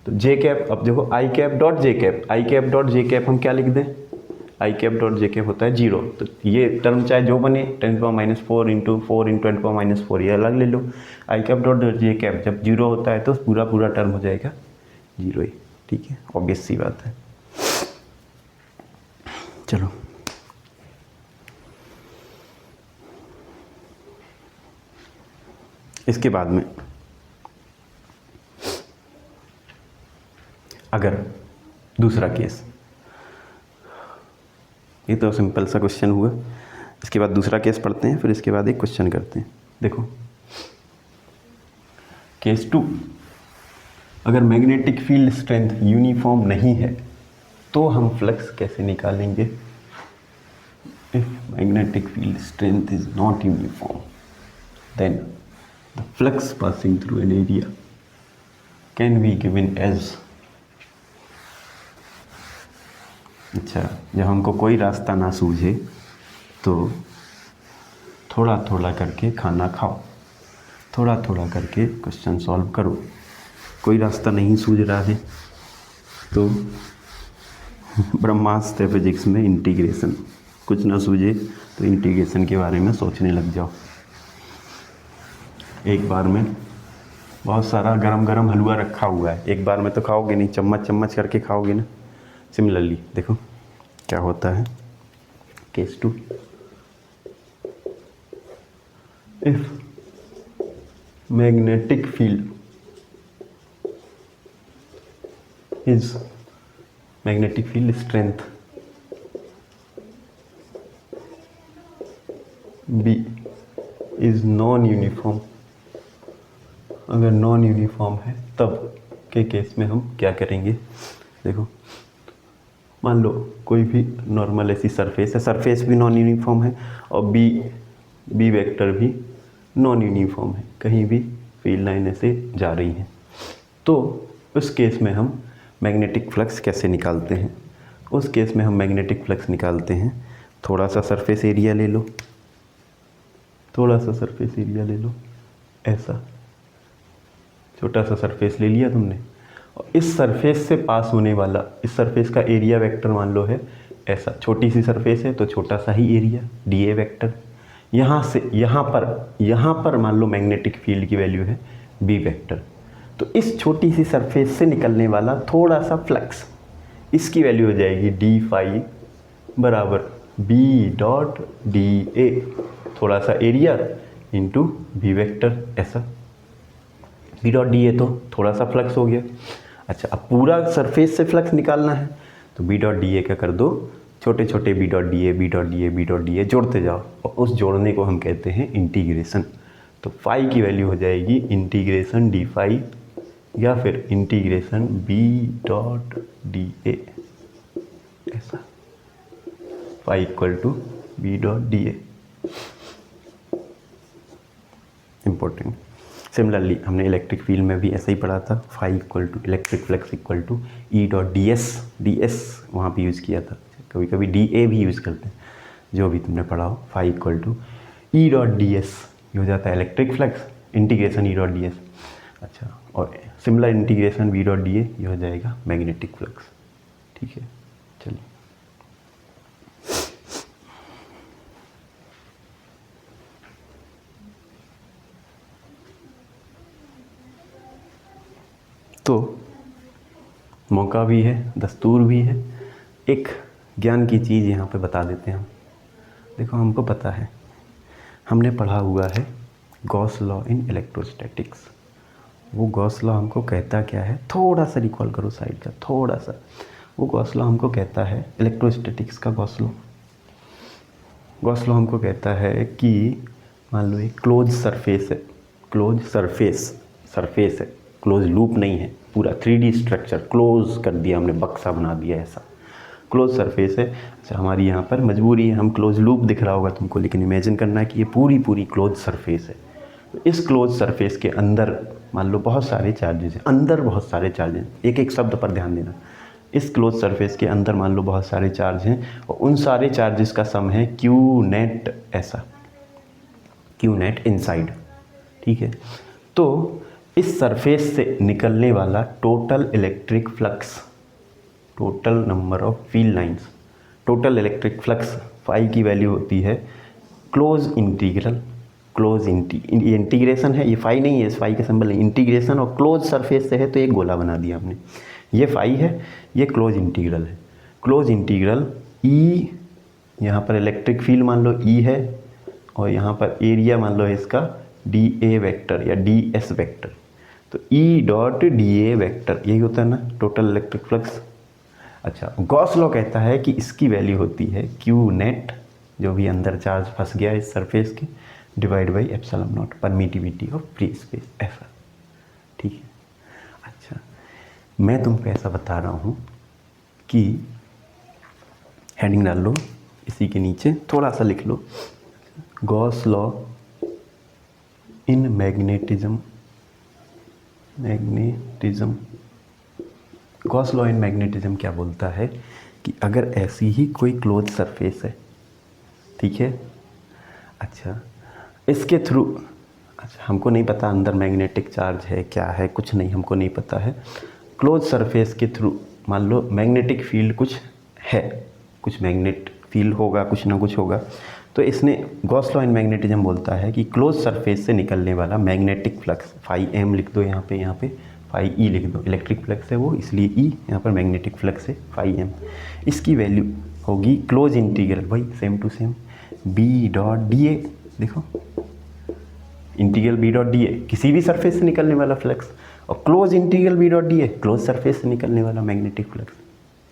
तो जे कैप। अब देखो आई कैप डॉट जे कैप हम क्या लिख दें, आई कैप डॉट जे कैप होता है 0, तो ये टर्म चाहे जो बने 10⁻⁴ इंटू 4 × 10⁻⁴ ये अलग ले लो। आई कैप डॉट जे कैप जब 0 होता है तो पूरा टर्म हो जाएगा 0 ही, ठीक है, ऑब्वियस सी बात है। चलो इसके बाद में अगर दूसरा केस, ये तो सिंपल सा क्वेश्चन हुआ, इसके बाद दूसरा केस पढ़ते हैं, फिर इसके बाद एक क्वेश्चन करते हैं। देखो केस 2, अगर मैग्नेटिक फील्ड स्ट्रेंथ यूनिफॉर्म नहीं है तो हम फ्लक्स कैसे निकालेंगे। If magnetic field strength is not uniform then the flux passing through an area can be given as. अच्छा जब हमको कोई रास्ता ना सूझे तो थोड़ा थोड़ा करके खाना खाओ, थोड़ा थोड़ा करके क्वेश्चन सॉल्व करो। कोई रास्ता नहीं सूझ रहा है तो ब्रह्मास्त्र फिजिक्स में इंटीग्रेशन, कुछ ना सूझे तो इंटीग्रेशन के बारे में सोचने लग जाओ। एक बार में बहुत सारा गरम गरम हलवा रखा हुआ है, एक बार में तो खाओगे नहीं, चम्मच चम्मच करके खाओगे ना। सिमिलरली देखो क्या होता है। Case 2, if magnetic field is magnetic field strength B is non uniform, अगर नॉन यूनिफॉर्म है तब के केस में हम क्या करेंगे। देखो मान लो कोई भी नॉर्मल ऐसी सरफेस है, सरफेस भी नॉन यूनिफॉर्म है और बी वेक्टर भी नॉन यूनिफॉर्म है, कहीं भी फील्ड लाइन ऐसे जा रही है, तो उस केस में हम मैग्नेटिक फ्लक्स कैसे निकालते हैं। उस केस में हम मैग्नेटिक फ्लक्स निकालते हैं, थोड़ा सा सरफेस एरिया ले लो, थोड़ा सा सरफेस एरिया ले लो, ऐसा छोटा सा सरफेस ले लिया तुमने, और इस सरफेस से पास होने वाला, इस सरफेस का एरिया वेक्टर मान लो है ऐसा, छोटी सी सरफेस है तो छोटा सा ही एरिया dA वेक्टर। यहाँ से यहाँ पर मान लो मैग्नेटिक फील्ड की वैल्यू है B वेक्टर, तो इस छोटी सी सरफेस से निकलने वाला थोड़ा सा फ्लक्स, इसकी वैल्यू हो जाएगी d फाई बराबर B डॉट dA, थोड़ा सा एरिया इंटू B वेक्टर, ऐसा B डॉट dA तो थोड़ा सा फ्लक्स हो गया। अच्छा अब पूरा सरफेस से फ्लक्स निकालना है तो B डॉट dA का कर दो, छोटे छोटे B dot dA B dot dA B dot dA जोड़ते जाओ, और उस जोड़ने को हम कहते हैं इंटीग्रेशन। तो फाई की वैल्यू हो जाएगी इंटीग्रेशन d फाई या फिर इंटीग्रेशन B डॉट dA, ऐसा phi equal to B dot dA। Important. Similarly हमने इलेक्ट्रिक फील्ड में भी ऐसा ही पढ़ा था, phi equal to electric flux equal to E dot ds वहाँ पे यूज़ किया था, कभी कभी dA भी यूज़ करते हैं, जो भी तुमने पढ़ा हो। Phi equal to E dot ds ये हो जाता है electric flux, integration E dot ds। अच्छा और similar integration B dot dA ये हो जाएगा मैग्नेटिक फ्लक्स। ठीक है चलिए, तो मौका भी है, दस्तूर भी है, एक ज्ञान की चीज़ यहाँ पे बता देते हैं हम। देखो हमको पता है, हमने पढ़ा हुआ है गॉस लॉ इन इलेक्ट्रोस्टैटिक्स। वो गॉस लॉ हमको कहता क्या है, थोड़ा सा रिकॉल करो साइड का, थोड़ा सा। वो गॉस लॉ हमको कहता है, इलेक्ट्रोस्टैटिक्स का गॉस लॉ हमको कहता है कि मान लो एक क्लोज सरफेस है, क्लोज सरफेस है, क्लोज लूप नहीं है, पूरा 3D स्ट्रक्चर क्लोज कर दिया हमने, बक्सा बना दिया ऐसा, क्लोज सरफेस है। अच्छा हमारी यहाँ पर मजबूरी है, हम क्लोज लूप दिख रहा होगा तुमको, लेकिन इमेजिन करना है कि ये पूरी क्लोज सरफेस है। तो इस क्लोज सरफेस के अंदर मान लो बहुत सारे चार्जेस हैं, अंदर बहुत सारे चार्जेस, एक एक शब्द पर ध्यान देना। इस क्लोज सरफेस के अंदर मान लो बहुत सारे चार्ज हैं, और उन सारे चार्जेस का सम है Q नेट, ऐसा Q नेट इनसाइड। ठीक है, तो इस सरफेस से निकलने वाला total electric flux, total number of field lines, total electric flux phi की वैल्यू होती है क्लोज इंटीग्रल, ये इंटीग्रेशन है, ये फाई नहीं है, इस फाई के सिंबल नहीं, इंटीग्रेशन, और क्लोज सरफेस से है तो एक गोला बना दिया हमने, ये फाई है, ये क्लोज इंटीग्रल है। क्लोज इंटीग्रल ई, यहाँ पर इलेक्ट्रिक फील्ड मान लो ई है, और यहाँ पर एरिया मान लो है इसका dA वेक्टर या ds वेक्टर, तो E डॉट dA वेक्टर यही होता है ना टोटल इलेक्ट्रिक फ्लक्स। अच्छा गॉस लॉ कहता है कि इसकी वैल्यू होती है Q नेट, जो भी अंदर चार्ज फंस गया इस सरफेस के, divide by epsilon not, permittivity of free space, ऐसा। ठीक है, अच्छा मैं तुमको ऐसा बता रहा हूँ कि हेडिंग डाल लो, इसी के नीचे थोड़ा सा लिख लो, Gauss law in magnetism. Gauss law in magnetism क्या बोलता है कि अगर ऐसी ही कोई क्लोज सरफेस है, ठीक है, अच्छा इसके थ्रू, अच्छा हमको नहीं पता अंदर मैग्नेटिक चार्ज है क्या है, कुछ नहीं, हमको नहीं पता है। क्लोज सरफेस के थ्रू मान लो मैग्नेटिक फील्ड कुछ है, कुछ मैग्नेट फील्ड होगा, कुछ ना कुछ होगा, तो इसने गॉस लॉ इन मैग्नेटिज्म बोलता है कि क्लोज सरफेस से निकलने वाला मैग्नेटिक फ्लक्स, फाई एम लिख दो यहाँ पे फाई ई लिख दो, इलेक्ट्रिक फ्लक्स है वो इसलिए ई, यहाँ पर मैग्नेटिक फ्लक्स है फाई एम। इसकी वैल्यू होगी क्लोज इंटीग्रल, वही same to same B dot D A, देखो integral B dot D A किसी भी सरफेस से निकलने वाला फ्लक्स, और close integral B dot D A close surface से निकलने वाला मैग्नेटिक फ्लक्स।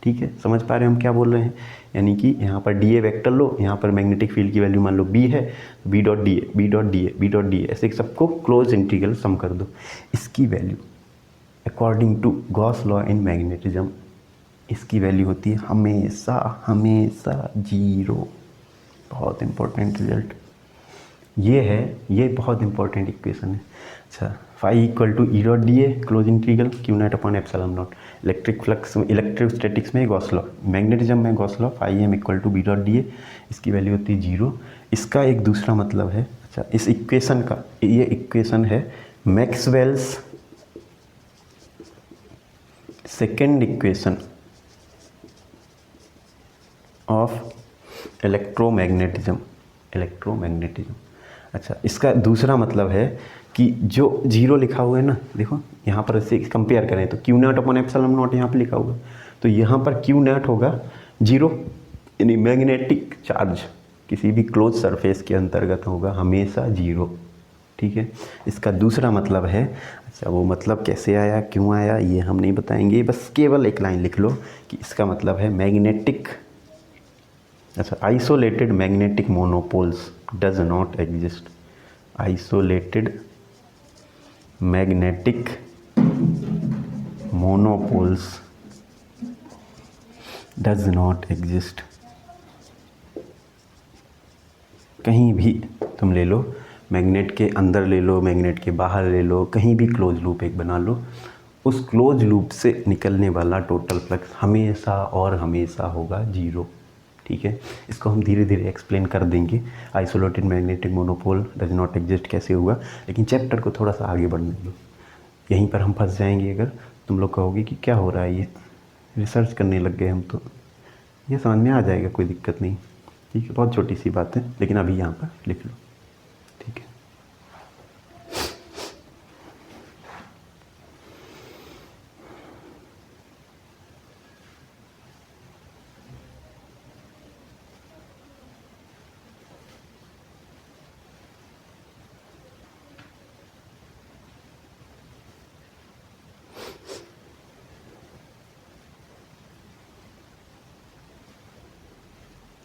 ठीक है, समझ पा रहे हैं हम क्या बोल रहे हैं? यानी कि यहाँ पर डी ए वैक्टर लो, यहाँ पर मैग्नेटिक फील्ड की वैल्यू मान लो बी है, B dot D A, B dot D A, B dot D A, ऐसे सबको क्लोज इंटीग्रल सम कर दो। इसकी value according to Gauss law in magnetism, इसकी वैल्यू होती है हमेशा हमेशा जीरो। बहुत इंपॉर्टेंट रिजल्ट ये है, ये बहुत इंपॉर्टेंट इक्वेशन है। अच्छा, phi equal to E dot D A close integral Q naught upon epsilon naught, electric flux electrostatics में गॉस लॉ, मैग्नेटिज्म में Gauss law, phi M equal to B dot D A, इसकी value होती है zero. इसका एक दूसरा मतलब है, अच्छा इस इक्वेशन का, ये इक्वेशन है Maxwell's second equation of electromagnetism, electromagnetism. अच्छा, इसका दूसरा मतलब है कि जो जीरो लिखा हुआ है ना, देखो यहाँ पर इसे कंपेयर करें तो Q naught upon epsilon not यहाँ पे लिखा होगा, तो यहाँ पर क्यू नॉट होगा जीरो, यानी मैग्नेटिक चार्ज किसी भी क्लोज सरफेस के अंतर्गत होगा हमेशा जीरो। ठीक है, इसका दूसरा मतलब है, अच्छा वो मतलब कैसे आया, क्यों आया, ये हम नहीं बताएंगे, बस केवल एक लाइन लिख लो कि इसका मतलब है मैग्नेटिक, अच्छा isolated magnetic monopoles does not exist, isolated magnetic monopoles does not exist. कहीं भी तुम ले लो, मैग्नेट के अंदर ले लो, मैग्नेट के बाहर ले लो, कहीं भी क्लोज लूप एक बना लो, उस क्लोज लूप से निकलने वाला टोटल फ्लक्स हमेशा और हमेशा होगा जीरो। ठीक है, इसको हम धीरे धीरे एक्सप्लेन कर देंगे, isolated magnetic monopole does not exist कैसे हुआ, लेकिन चैप्टर को थोड़ा सा आगे बढ़ने दो, यहीं पर हम फंस जाएंगे अगर तुम लोग कहोगे कि क्या हो रहा है, ये रिसर्च करने लग गए हम, तो ये समझ में आ जाएगा, कोई दिक्कत नहीं। ठीक है, बहुत छोटी सी बात है, लेकिन अभी यहाँ पर लिख लो। ठीक है,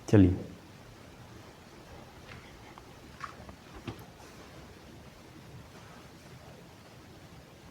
चलिए